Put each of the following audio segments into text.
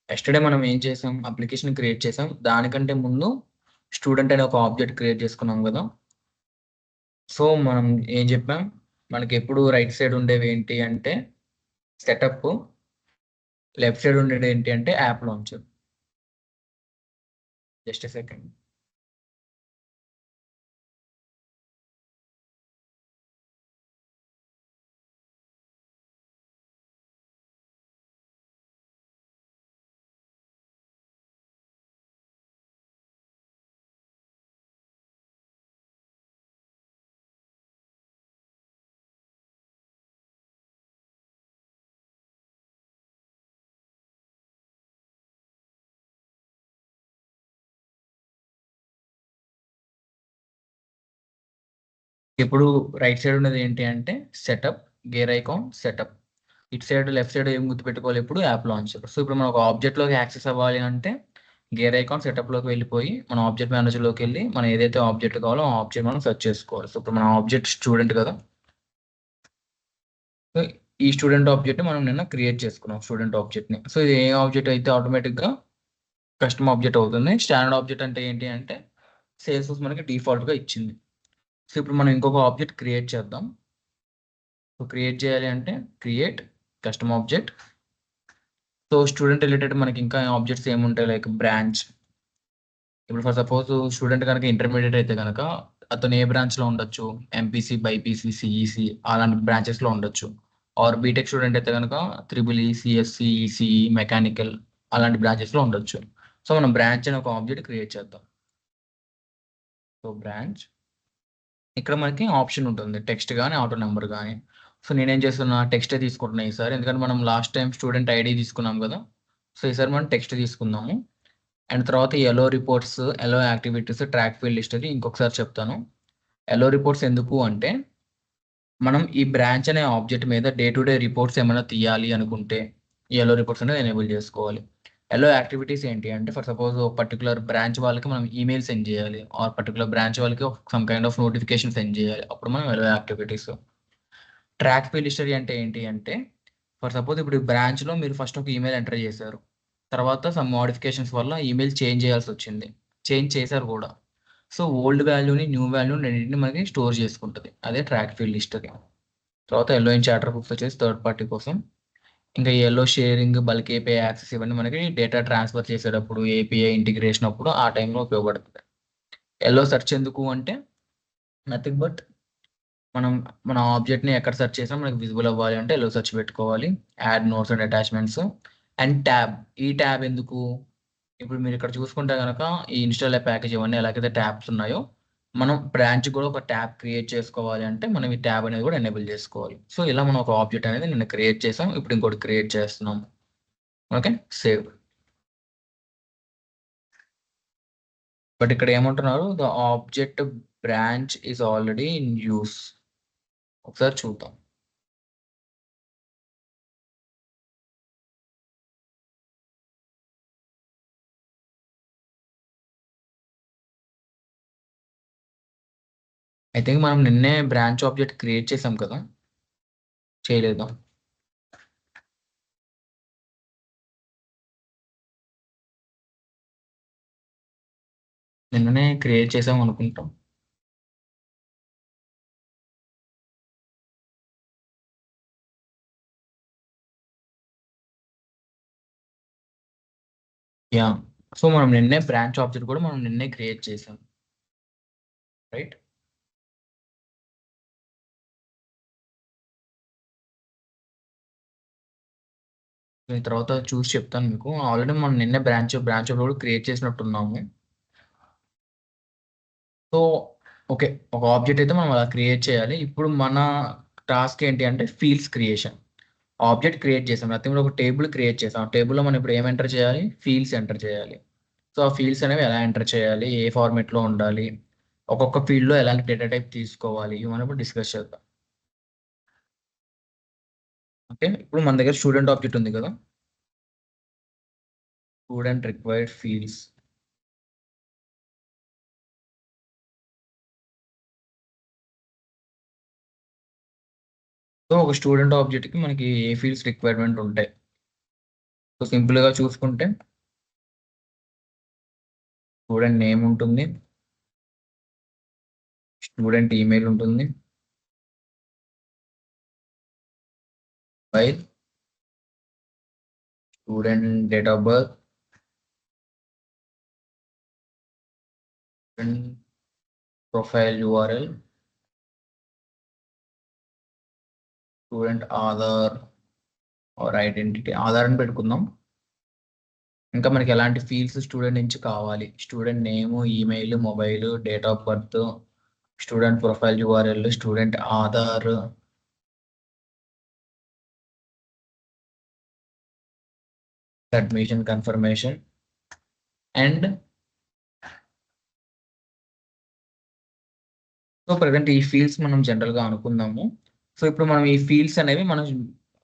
Yesterday మనం ఏం చేసాం? అప్లికేషన్ క్రియేట్ చేసాం. దానికంటే ముందు స్టూడెంట్ అనే ఒక ఆబ్జెక్ట్ క్రియేట్ చేసుకున్నాం కదా! సో, మనం ఏం చెప్పాం? మనకెప్పుడు రైట్ సైడ్ ఉండేవి ఏంటి అంటే సెటప్, లెఫ్ట్ సైడ్ ఉండేది ఏంటి అంటే app launcher. Just a second. ఇప్పుడు రైట్ సైడ్ ఉన్నది ఏంటి అంటే సెటప్, గేర్ ఐకాన్, సెటప్. ఇటు సైడ్ లెఫ్ట్ సైడ్ ఏం గుర్తుపెట్టుకోవాలి ఇప్పుడు యాప్ లాంచర్. సో, ఇప్పుడు మనం ఒక ఆబ్జెక్ట్‌లోకి యాక్సెస్ అవ్వాలి అంటే గేర్ ఐకాన్ సెటప్‌లోకి వెళ్ళిపోయి మన ఆబ్జెక్ట్ మేనేజర్‌లోకి వెళ్లి మనం ఏదైతే ఆబ్జెక్ట్ కావాలో ఆ ఆబ్జెక్ట్ మనం సెర్చ్ చేసుకోవాలి. సో, ఇప్పుడు మన ఆబ్జెక్ట్ స్టూడెంట్ కదా! సో, ఈ స్టూడెంట్ ఆబ్జెక్ట్‌ని మనం నిన్న క్రియేట్ చేసుకున్నాం స్టూడెంట్ ఆబ్జెక్ట్‌ని. సో, ఇది ఏ ఆబ్జెక్ట్ అయితే ఆటోమేటిక్‌గా కస్టమ్ ఆబ్జెక్ట్ అవుతుంది. స్టాండర్డ్ ఆబ్జెక్ట్ అంటే ఏంటి అంటే సేల్స్‌ఫోర్స్ మనకి డిఫాల్ట్‌గా ఇచ్చింది. సో, ఇప్పుడు మనం ఇంకొక ఆబ్జెక్ట్ క్రియేట్ చేద్దాం. సో, క్రియేట్ చేయాలి అంటే create custom object. So, student related మనకి ఇంకా ఆబ్జెక్ట్స్ ఏముంటాయి లైక్ బ్రాంచ్. ఇప్పుడు ఫర్ సపోజ్ స్టూడెంట్ గనక ఇంటర్మీడియేట్ అయితే గనక అతను ఏ బ్రాంచ్‌లో ఉండొచ్చు? ఎంపీసీ, బైపీసీ, సీఈసీ అలాంటి బ్రాంచెస్‌లో ఉండొచ్చు. ఆర్ బీటెక్ స్టూడెంట్ అయితే గనక triple E, CSC, ECE, mechanical అలాంటి బ్రాంచెస్‌లో ఉండొచ్చు. సో, మనం బ్రాంచ్ అనే ఒక ఆబ్జెక్ట్ క్రియేట్ చేద్దాం. సో, బ్రాంచ్ ఇక్కడ మనకి ఆప్షన్ ఉంటుంది. టెక్స్ట్ గాని, ఆటో నంబర్ గాని. సో, నేనేం చేస్తున్నా టెక్స్టే తీసుకుంటున్నా ఈసారి. ఎందుకంటే మనం లాస్ట్ టైమ్ స్టూడెంట్ ఐడీ తీసుకున్నాం గదా! సో, ఈసారి మనం టెక్స్ట్ తీసుకుందాము. అండ్ తర్వాత ఎలో రిపోర్ట్స్, ఎలో యాక్టివిటీస్, ట్రాక్ ఫీల్డ్ హిస్టరీ ఇంకొకసారి చెప్తాను. ఎలో రిపోర్ట్స్ ఎందుకు అంటే, మనం ఈ బ్రాంచ్ అనే ఆబ్జెక్ట్ మీద డే టు డే రిపోర్ట్స్ ఏమైనా తీయాలి అనుకుంటే, ఈ ఎలో రిపోర్ట్స్ అనేది ఎనేబుల్ చేసుకోవాలి. ఎలో యాక్టివిటీస్ ఏంటి అంటే, ఫర్ సపోజ్ ఒక పర్టిక్యులర్ బ్రాంచ్ వాళ్ళకి మనం ఈమెయిల్ సెండ్ చేయాలి. ఆర్ పర్టిక్యులర్ బ్రాంచ్ వాళ్ళకి some kind of notification send చేయాలి. అప్పుడు మనం ఎలో యాక్టివిటీస్. ట్రాక్ ఫీల్డ్ హిస్టరీ అంటే ఏంటి అంటే, ఫర్ సపోజ్ ఇప్పుడు ఈ బ్రాంచ్‌లో మీరు ఫస్ట్ ఒక ఈమెయిల్ ఎంటర్ చేశారు. తర్వాత సమ్ మోడిఫికేషన్స్ వల్ల ఈమెయిల్ చేంజ్ చేయాల్సొచ్చింది. చేంజ్ చేశారు గూడా. సో, ఓల్డ్ వాల్యూని, న్యూ వాల్యూని రెండిటిని మనకి స్టోర్ చేసుకుంటది. అదే ట్రాక్ ఫీల్డ్ హిస్టరీ. తర్వాత యెల్లో ఇన్ చార్టర్ బుక్స్ వచ్చేసి థర్డ్ పార్టీ కోసం. ఇంకా yellow sharing, bulk API access ఇవన్నీ మనకి డేటా ట్రాన్స్‌ఫర్ చేసేటప్పుడు, ఏపీఐ ఇంటిగ్రేషన్ అప్పుడు ఆ టైంలో ఉపయోగపడుతది. యెల్లో సెర్చ్ ఎందుకు అంటే నథింగ్ బట్ మనం మన ఆబ్జెక్ట్‌ని ఎక్కడ సెర్చ్ చేసినా మనకి విజిబుల్ అవ్వాలి అంటే యెల్లో సెర్చ్ పెట్టుకోవాలి. Add notes and attachments and tab. ఈ ట్యాబ్ ఎందుకు? ఇప్పుడు మీరిక్కడ చూసుకుంటే గనక ఈ ఇన్‌స్టాల్ ప్యాకేజ్ ఇవన్నీ ఎలాగైతే ట్యాబ్స్ ఉన్నాయో, మనం బ్రాంచ్‌కి గూడా ఒక ట్యాబ్ క్రియేట్ చేసుకోవాలి అంటే, మనం ఈ ట్యాబ్ అనేది గూడా ఎనేబుల్ జేసుకోవాలి. సో, ఇలా మనం ఒక ఆబ్జెక్ట్ అనేది నిన్న క్రియేట్ చేసాం. ఇప్పుడు ఇంకోటి క్రియేట్ చేస్తున్నాం. ఓకే. సేవ్. బట్ ఇక్కడ ఏమంటున్నారు? The object branch is already in use. ఒకసారి చూద్దాం. ఐ థింక్ మనం నిన్నే బ్రాంచ్ ఆబ్జెక్ట్ క్రియేట్ చేసాం కదా! చేయలేదా? నిన్ననే క్రియేట్ చేసాం అనుకుంటా. యాహ్! సో, మనం నిన్నే బ్రాంచ్ ఆబ్జెక్ట్ కూడా మనం నిన్నే క్రియేట్ చేసాం. రైట్? నేను తర్వాత చూసి చెప్తాను మీకు. ఆల్రెడీ మనం నిన్నే బ్రాంచ్ కూడా క్రియేట్ చేసినట్టున్నాము. So, okay. ఒక ఆబ్జెక్ట్ అయితే మనం అలా క్రియేట్ చేయాలి. ఇప్పుడు మన టాస్క్ ఏంటి అంటే ఫీల్డ్స్ క్రియేషన్. ఆబ్జెక్ట్ క్రియేట్ చేసాం. నథింగ్ ఒక టేబుల్ క్రియేట్ చేసాం. ఆ టేబుల్‌లో మనం ఇప్పుడు ఏం ఎంటర్ చేయాలి? ఫీల్డ్స్ ఎంటర్ చేయాలి. సో, ఆ ఫీల్డ్స్ అనేవి ఎలా ఎంటర్ చేయాలి? ఏ ఫార్మాట్‌లో ఉండాలి? ఒక్కొక్క ఫీల్డ్‌లో ఎలాంటి డేటా టైప్ తీసుకోవాలి? ఇవన్నీ ఇప్పుడు డిస్కస్ చేద్దాం. ఓకే. ఇప్పుడు మన దగ్గర స్టూడెంట్ ఆబ్జెక్ట్ ఉంది కదా! Student required fields. సో, ఒక స్టూడెంట్ ఆబ్జెక్ట్‌కి మనకి ఏ ఫీల్డ్స్ రిక్వైర్మెంట్ ఉంటాయి. సో సింపుల్ గా చూసుకుంటే స్టూడెంట్ నేమ్ ఉంటుంది, స్టూడెంట్ ఈమెయిల్ ఉంటుంది, file, student date of birth, student profile URL, student Aadhaar or identity, Aadhaar అని పెట్టుకుందాం. ఇంకా మనకి ఎలాంటి ఫీల్డ్స్ స్టూడెంట్ నుంచి కావాలి, student name, email, mobile, date of birth, student profile URL, student Aadhaar, admission confirmation and so present ఈ fields మనం జనరల్ గా అనుకుందాము. సో ఇప్పుడు మనం ఈ ఫీల్డ్స్ అనేవి మనం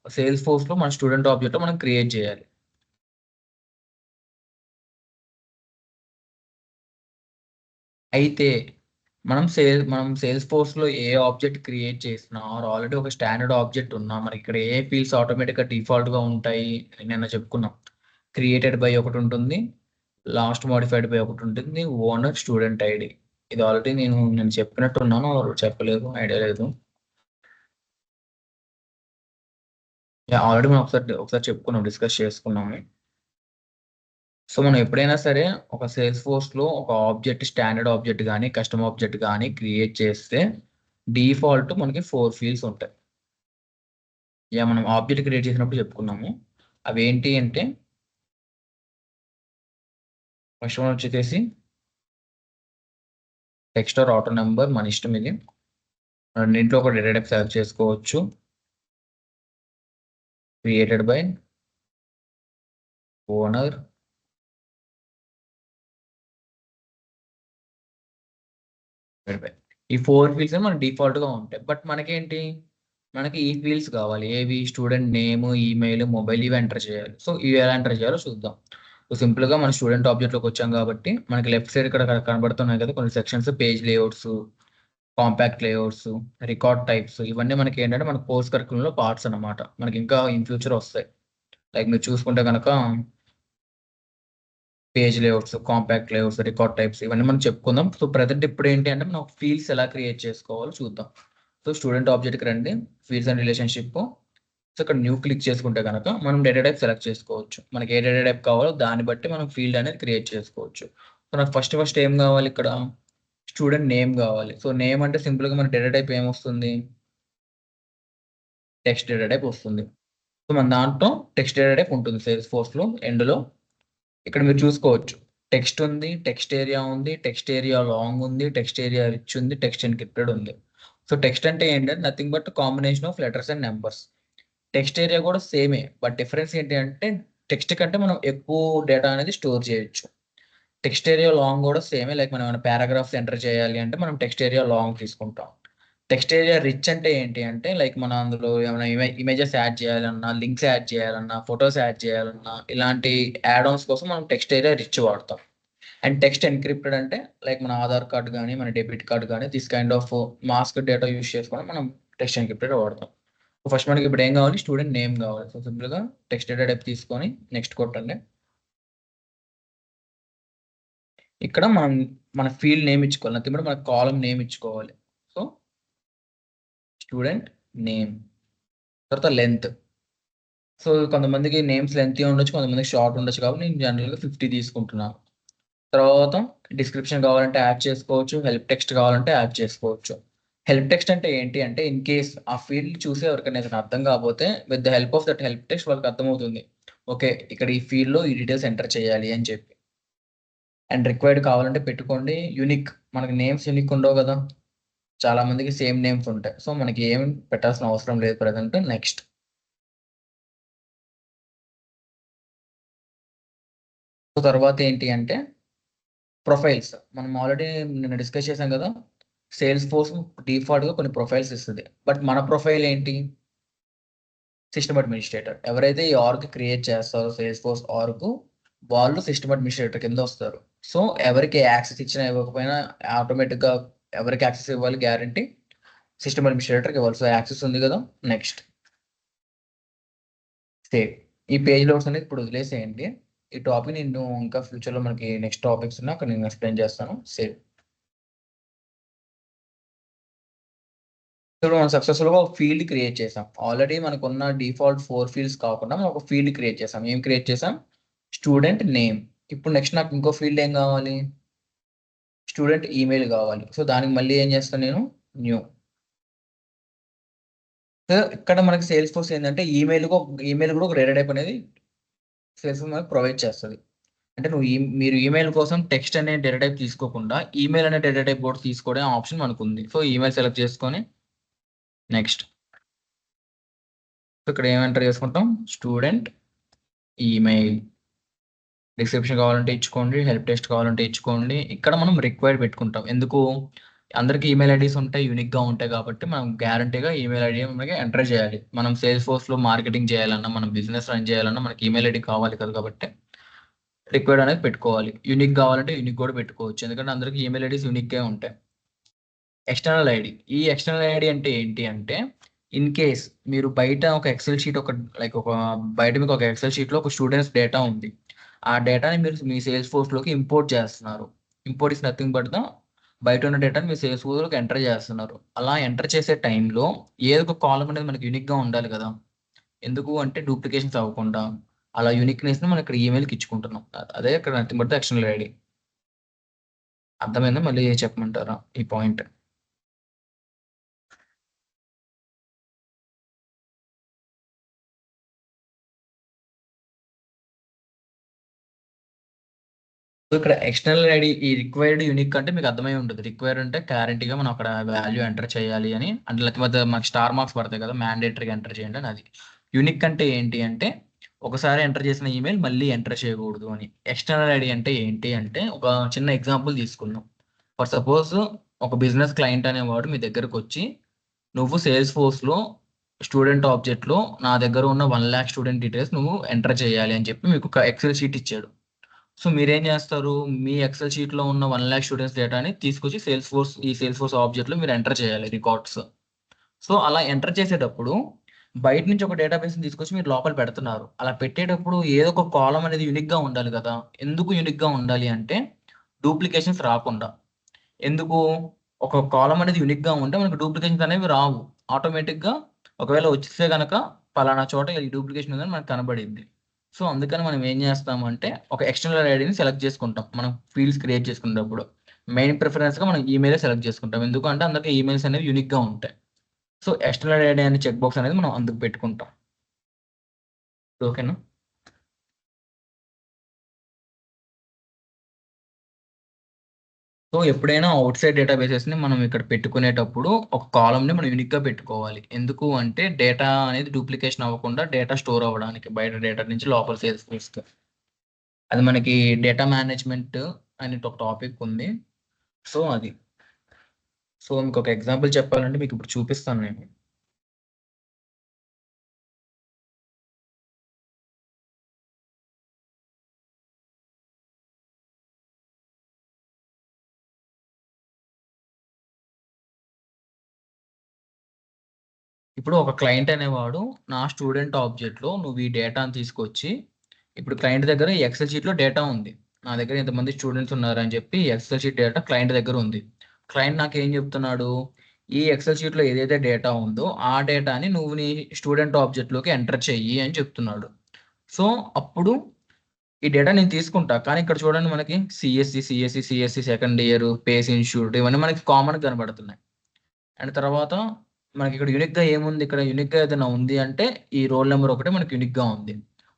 సేల్స్ ఫోర్స్ లో మన స్టూడెంట్ ఆబ్జెక్ట్ లో మనం క్రియేట్ చేయాలి. అయితే మనం సేల్స్ ఫోర్స్ లో ఏ ఆబ్జెక్ట్ క్రియేట్ చేసినా ఆర్ ఆల్రెడీ ఒక స్టాండర్డ్ ఆబ్జెక్ట్ ఉన్నా మనకి ఇక్కడ ఏ ఫీల్డ్స్ ఆటోమేటిక్ గా డిఫాల్ట్ గా ఉంటాయి నిన్న చెప్పుకున్నాం. క్రియేటెడ్ బై ఒకటి ఉంటుంది, లాస్ట్ మోడిఫైడ్ బై ఒకటి ఉంటుంది, ఓనర్, స్టూడెంట్ ఐడి. ఇది ఆల్రెడీ నేను చెప్పినట్టున్నాను, చెప్పలేదు, ఐడియా లేదు. ఆల్రెడీ మనం ఒకసారి చెప్పుకున్నాం, డిస్కస్ చేసుకున్నాము. సో మనం ఎప్పుడైనా సరే ఒక సేల్స్ ఫోర్స్ లో ఒక ఆబ్జెక్ట్, స్టాండర్డ్ ఆబ్జెక్ట్ కానీ కస్టమ్ ఆబ్జెక్ట్ కానీ క్రియేట్ చేస్తే డిఫాల్ట్ మనకి 4 ఫీల్డ్స్ ఉంటాయి. మనం ఆబ్జెక్ట్ క్రియేట్ చేసినప్పుడు చెప్పుకున్నాము. అవి ఏంటి అంటే ఫస్ట్ వన్ వచ్చేసి టెక్స్ట్ ఆర్ ఆటో నెంబర్, మన ఇష్టం ఇది. రెండింటిలో ఒక డేటా టైప్ సెలెక్ట్ చేసుకోవచ్చు. క్రియేటెడ్ బై ఓనర్, ఈ 4 ఫీల్డ్స్ మన డిఫాల్ట్ గా ఉంటాయి. బట్ మనకేంటి, మనకి ఈ ఫీల్డ్స్ కావాలి. ఏవి, స్టూడెంట్ నేమ్, ఈమెయిల్, మొబైల్, ఇవి ఎంటర్ చేయాలి. సో ఇవి ఎలా ఎంటర్ చేయాలో చూద్దాం. సో సింపుల్ గా మన స్టూడెంట్ ఆబ్జెక్ట్ లోకి వచ్చాం కాబట్టి మనకి లెఫ్ట్ సైడ్ ఇక్కడ కనబడుతున్నాయి కదా కొన్ని sections, page layouts, compact layouts, record types. ఇవన్నీ మనకి ఏంటంటే మన కోర్స్ కరికులంలో పార్ట్స్ అన్నమాట. మనకి ఇంకా ఇన్ ఫ్యూచర్ వస్తాయి. లైక్ మీరు చూసుకుంటే కనుక page layouts, compact layouts, record types, ఇవన్నీ మనం చెప్పుకుందాం. సో ప్రజెంట్ ఇప్పుడు ఏంటి అంటే మనం ఫీల్డ్స్ ఎలా క్రియేట్ చేసుకోవాలో చూద్దాం. సో స్టూడెంట్ ఆబ్జెక్ట్కి రండి, ఫీల్డ్స్ అండ్ రిలేషన్షిప్. సో ఇక్కడ న్యూ క్లిక్ చేసుకుంటే కనుక మనం డేటా టైప్ సెలెక్ట్ చేసుకోవచ్చు. మనకి ఏ డేటా టైప్ కావాలో దాన్ని బట్టి మనం ఫీల్డ్ అనేది క్రియేట్ చేసుకోవచ్చు. సో నాకు ఫస్ట్ ఏం కావాలి, ఇక్కడ స్టూడెంట్ నేమ్ కావాలి. సో నేమ్ అంటే సింపుల్గా మన డేటా టైప్ ఏమొస్తుంది, టెక్స్ట్ డేటా టైప్ వస్తుంది. సో మన దాంట్లో టెక్స్ట్ డేటా టైప్ ఉంటుంది సేల్స్ ఫోర్స్లో ఎండ్లో. ఇక్కడ మీరు చూసుకోవచ్చు, టెక్స్ట్ ఉంది, టెక్స్ట్ ఏరియా ఉంది, టెక్స్ట్ ఏరియా లాంగ్ ఉంది, టెక్స్ట్ ఏరియా రిచ్ ఉంది, టెక్స్ట్ ఎన్క్రిప్టెడ్ ఉంది. సో టెక్స్ట్ అంటే ఏంటంటే nothing but combination of letters and numbers. Text area కూడా సేమే, బట్ డిఫరెన్స్ ఏంటి అంటే టెక్స్ట్ కంటే మనం ఎక్కువ డేటా అనేది స్టోర్ చేయొచ్చు. టెక్స్ట్ ఏరియా లాంగ్ కూడా సేమే, లైక్ మనం ఏమైనా పారాగ్రాఫ్స్ ఎంటర్ చేయాలి అంటే మనం టెక్స్ట్ ఏరియా లాంగ్ తీసుకుంటాం. టెక్స్ట్ ఏరియా రిచ్ అంటే ఏంటి అంటే లైక్ మనం అందులో ఏమైనా ఇమేజెస్ యాడ్ చేయాలన్నా, లింక్స్ యాడ్ చేయాలన్నా, ఫొటోస్ యాడ్ చేయాలన్నా, ఇలాంటి యాడ్ ఆన్స్ కోసం మనం టెక్స్ట్ ఏరియా రిచ్ వాడతాం. అండ్ టెక్స్ట్ ఎన్క్రిప్టెడ్ అంటే లైక్ మన ఆధార్ కార్డ్ కానీ, మన డెబిట్ కార్డ్ కానీ, this kind of mask data use చేసుకొని మనం టెక్స్ట్ ఎన్క్రిప్టెడ్ వాడతాం. ఫస్ట్ మనకి ఇప్పుడు ఏం కావాలి, స్టూడెంట్ నేమ్ కావాలి. సో సింపుల్గా టెక్స్ట్ డేటా టైప్ తీసుకొని నెక్స్ట్ కొట్టండి. ఇక్కడ మనం మన ఫీల్డ్ నేమ్ ఇచ్చుకోవాలి, నథింగ్ బట్ మన కాలం నేమ్ ఇచ్చుకోవాలి. సో స్టూడెంట్ నేమ్, తర్వాత లెంత్. సో కొంతమందికి నేమ్స్ లెంత్ ఉండొచ్చు, కొంతమందికి షార్ట్ ఉండొచ్చు, కాబట్టి నేను జనరల్గా 50 తీసుకుంటున్నాను. తర్వాత డిస్క్రిప్షన్ కావాలంటే యాడ్ చేసుకోవచ్చు, హెల్ప్ టెక్స్ట్ కావాలంటే యాడ్ చేసుకోవచ్చు. హెల్ప్ టెక్స్ట్ అంటే ఏంటి అంటే ఇన్ కేస్ ఆ ఫీల్డ్ చూసి ఎవరికైనా ఏదైనా అర్థం కాకపోతే with the help of that help text వాళ్ళకి అర్థమవుతుంది, ఓకే ఇక్కడ ఈ ఫీల్డ్లో ఈ డీటెయిల్స్ ఎంటర్ చేయాలి అని చెప్పి. అండ్ రిక్వైర్డ్ కావాలంటే పెట్టుకోండి. యూనిక్, మనకి నేమ్స్ యూనిక్ ఉండవు కదా, చాలా మందికి సేమ్ నేమ్స్ ఉంటాయి. సో మనకి ఏం పెట్టాల్సిన అవసరం లేదు ప్రజెంట్. నెక్స్ట్. సో తర్వాత ఏంటి అంటే ప్రొఫైల్స్. మనం ఆల్రెడీ నిన్న డిస్కస్ చేసాం కదా, సేల్స్ ఫోర్స్ డిఫాల్ట్గా కొన్ని ప్రొఫైల్స్ ఇస్తుంది. బట్ మన ప్రొఫైల్ ఏంటి, సిస్టమ్ అడ్మినిస్ట్రేటర్. ఎవరైతే ఈ ఆర్గ్ క్రియేట్ చేస్తారో సేల్స్ ఫోర్స్ ఆర్గ్, వాళ్ళు సిస్టమ్ అడ్మినిస్ట్రేటర్ కింద వస్తారు. సో ఎవరికి యాక్సెస్ ఇచ్చినా ఇవ్వకపోయినా ఆటోమేటిక్గా ఎవరికి యాక్సెస్ ఇవ్వాలి, గ్యారంటీ సిస్టమ్ అడ్మినిస్ట్రేటర్కి ఇవ్వాలి. సో యాక్సెస్ ఉంది కదా. Next save. ఈ పేజ్ లోడ్స్ అనేది ఇప్పుడు వదిలేసేయండి. ఈ టాపిక్ నేను ఇంకా ఫ్యూచర్లో మనకి నెక్స్ట్ టాపిక్స్ ఉన్నా అక్కడ నేను ఎక్స్ప్లెయిన్ చేస్తాను. సేవ్. ఇప్పుడు మనం సక్సెస్ఫుల్గా ఒక ఫీల్డ్ క్రియేట్ చేసాం. ఆల్రెడీ మనకున్న డిఫాల్ట్ 4 ఫీల్డ్స్ కాకుండా మనం ఒక ఫీల్డ్ క్రియేట్ చేసాం. ఏం క్రియేట్ చేసాం? Student name. ఇప్పుడు నెక్స్ట్ నాకు ఇంకో ఫీల్డ్ ఏం కావాలి? స్టూడెంట్ ఈమెయిల్ కావాలి. సో దానికి మళ్ళీ ఏం చేస్తాను నేను? న్యూ. సో ఇక్కడ మనకి సేల్స్ ఫోర్స్ ఏంటంటే ఈమెయిల్ కూడా ఒక డేటా టైప్ అనేది సేల్స్ ఫోర్స్ మనకు ప్రొవైడ్ చేస్తుంది. అంటే మీరు ఈమెయిల్ కోసం టెక్స్ట్ అనే డేటా టైప్ తీసుకోకుండా ఈమెయిల్ అనే డేటా టైప్ కూడా తీసుకోవడం ఆప్షన్ మనకు ఉంది. సో ఈమెయిల్ సెలెక్ట్ చేసుకొని నెక్స్ట్. ఇక్కడ ఏం ఎంటర్ చేసుకుంటాం? Student email. డిస్క్రిప్షన్ కావాలంటే ఇచ్చుకోండి, హెల్ప్ టెస్ట్ కావాలంటే ఇచ్చుకోండి. ఇక్కడ మనం రిక్వైర్డ్ పెట్టుకుంటాం. ఎందుకు? అందరికి ఈమెయిల్ ఐడీస్ ఉంటాయి, యూనిక్గా ఉంటాయి కాబట్టి మనం గ్యారంటీగా ఈమెయిల్ ఐడి మనకి ఎంటర్ చేయాలి. మనం సేల్స్ ఫోర్స్లో మార్కెటింగ్ చేయాలన్నా, మనం బిజినెస్ రన్ చేయాలన్నా మనకి ఈమెయిల్ ఐడి కావాలి కదా, కాబట్టి రిక్వైర్డ్ అనేది పెట్టుకోవాలి. యూనిక్ కావాలంటే యూనిక్ కూడా పెట్టుకోవచ్చు, ఎందుకంటే అందరికి ఈమెయిల్ ఐడీస్ యూనిక్గా ఉంటాయి. External ID. ఈ ఎక్స్టర్నల్ ఐడి అంటే ఏంటి అంటే, ఇన్ కేస్ మీరు బయట ఒక ఎక్సెల్ షీట్ బయట మీకు ఒక ఎక్సెల్ షీట్లో ఒక స్టూడెంట్స్ డేటా ఉంది. ఆ డేటాని మీరు మీ సేల్స్ ఫోర్స్లోకి ఇంపోర్ట్ చేస్తున్నారు. ఇంపోర్ట్ ఇస్ నథింగ్ బట్ బయట ఉన్న డేటాని మీ సేల్స్ ఫోర్స్లోకి ఎంటర్ చేస్తున్నారు. అలా ఎంటర్ చేసే టైంలో ఏదో ఒక కాలం అనేది మనకి యూనిక్గా ఉండాలి కదా. ఎందుకు అంటే డూప్లికేషన్స్ అవ్వకుండా అలా యూనిక్నెస్ని మనం ఇక్కడ ఈమెయిల్కి ఇచ్చుకుంటున్నాం. అదే ఇక్కడ నథింగ్ బట్ ఎక్స్టర్నల్ ఐడి. అర్థమైందా? మళ్ళీ చెప్పమంటారా ఈ పాయింట్? సో ఇక్కడ ఎక్స్టర్నల్ ఐడి ఈ రిక్వైర్డ్ యూనిక్ అంటే మీకు అర్థమై ఉంటుంది. రిక్వైర్డ్ అంటే గ్యారంటీగా మనం అక్కడ వాల్యూ ఎంటర్ చేయాలి అని అంటే, లేకపోతే మనకి స్టార్ మార్క్స్ పడతాయి కదా, మ్యాండేటరీగా ఎంటర్ చేయండి అని. అది యూనిక్ అంటే ఏంటి అంటే ఒకసారి ఎంటర్ చేసిన ఈమెయిల్ మళ్ళీ ఎంటర్ చేయకూడదు అని. ఎక్స్టర్నల్ ఐడి అంటే ఏంటి అంటే ఒక చిన్న ఎగ్జాంపుల్ తీసుకుందాం. ఫర్ సపోజ్ ఒక బిజినెస్ క్లయింట్ అనేవాడు మీ దగ్గరకు వచ్చి, నువ్వు సేల్స్ ఫోర్స్లో స్టూడెంట్ ఆబ్జెక్ట్లో నా దగ్గర ఉన్న 1,00,000 స్టూడెంట్ డీటెయిల్స్ నువ్వు ఎంటర్ చేయాలి అని చెప్పి మీకు ఒక ఎక్సెల్ షీట్ ఇచ్చాడు. సో మీరేం చేస్తారు? మీ ఎక్సెల్ షీట్‌లో ఉన్న 1,00,000 స్టూడెంట్స్ డేటాని తీసుకొచ్చి సేల్స్ ఫోర్స్ ఆబ్జెక్ట్‌లో మీరు ఎంటర్ చేయాలి రికార్డ్స్. సో అలా ఎంటర్ చేసేటప్పుడు బయట నుంచి ఒక డేటాబేస్‌ని తీసుకొచ్చి మీరు లోపల పెడుతున్నారు. అలా పెట్టేటప్పుడు ఏదో ఒక కాలమ్ అనేది యూనిక్‌గా ఉండాలి కదా. ఎందుకు యూనిక్‌గా ఉండాలి అంటే డూప్లికేషన్స్ రాకుండా. ఎందుకు? ఒక కాలమ్ అనేది యూనిక్‌గా ఉంటే మనకు డూప్లికేషన్స్ అనేవి రావు. ఆటోమేటిక్‌గా ఒకవేళ వచ్చేస్తే గనక పలానా చోట ఈ డూప్లికేషన్ ఉందని మనకు కనబడిద్ది. సో అందుకని మనం ఏం చేస్తామంటే ఒక ఎక్స్టర్నల్ ఐడిని సెలెక్ట్ చేసుకుంటాం. మనం ఫీల్డ్స్ క్రియేట్ చేసుకునేటప్పుడు. మెయిన్ ప్రిఫరెన్స్‌గా మనం ఈమెయిలే సెలెక్ట్ చేసుకుంటాం. ఎందుకంటే అందరికి ఈమెయిల్స్ అనేవి యూనిక్‌గా ఉంటాయి. సో ఎక్స్టర్నల్ ఐడి అనే చెక్ బాక్స్ అనేది మనం అందుకు పెట్టుకుంటాం. ఓకేనా? సో ఎప్పుడైనా ఔట్‌సైడ్ డేటాబేసెస్‌ని మనం ఇక్కడ పెట్టుకునేటప్పుడు ఒక కాలమ్‌ని మనం యూనిక్‌గా పెట్టుకోవాలి. ఎందుకు అంటే డేటా అనేది డూప్లికేషన్ అవ్వకుండా డేటా స్టోర్ అవ్వడానికి బయట డేటా నుంచి లోపల సేల్స్ ఫోర్స్‌కి. అది మనకి డేటా మేనేజ్మెంట్ అనే ఒక టాపిక్ ఉంది. సో అది. సో మీకు ఒక ఎగ్జాంపుల్ చెప్పాలంటే మీకు ఇప్పుడు చూపిస్తాను నేను. ఇప్పుడు ఒక క్లయింట్ అనేవాడు నా స్టూడెంట్ ఆబ్జెక్ట్‌లో నువ్వు ఈ డేటాను తీసుకొచ్చి, ఇప్పుడు క్లయింట్ దగ్గర ఈ ఎక్సెల్ షీట్‌లో డేటా ఉంది. నా దగ్గర ఇంతమంది స్టూడెంట్స్ ఉన్నారని చెప్పి ఎక్సెల్ షీట్ డేటా క్లయింట్ దగ్గర ఉంది. క్లయింట్ నాకేం చెప్తున్నాడు? ఈ ఎక్సెల్ షీట్‌లో ఏదైతే డేటా ఉందో ఆ డేటాని నువ్వు నీ స్టూడెంట్ ఆబ్జెక్ట్‌లోకి ఎంటర్ చెయ్యి అని చెప్తున్నాడు. సో అప్పుడు ఈ డేటా నేను తీసుకుంటా. కానీ ఇక్కడ చూడండి మనకి CSC second year, Pace institute ఇవన్నీ మనకి కామన్‌గా కనబడుతున్నాయి. అండ్ తర్వాత మనకిక్కడ యూనిక్‌గా ఏముంది? ఇక్కడ యూనిక్‌గా ఏదైనా ఉంది అంటే ఈ రోల్ నంబర్ ఒకటే మనకి యూనిక్‌గా ఉంది.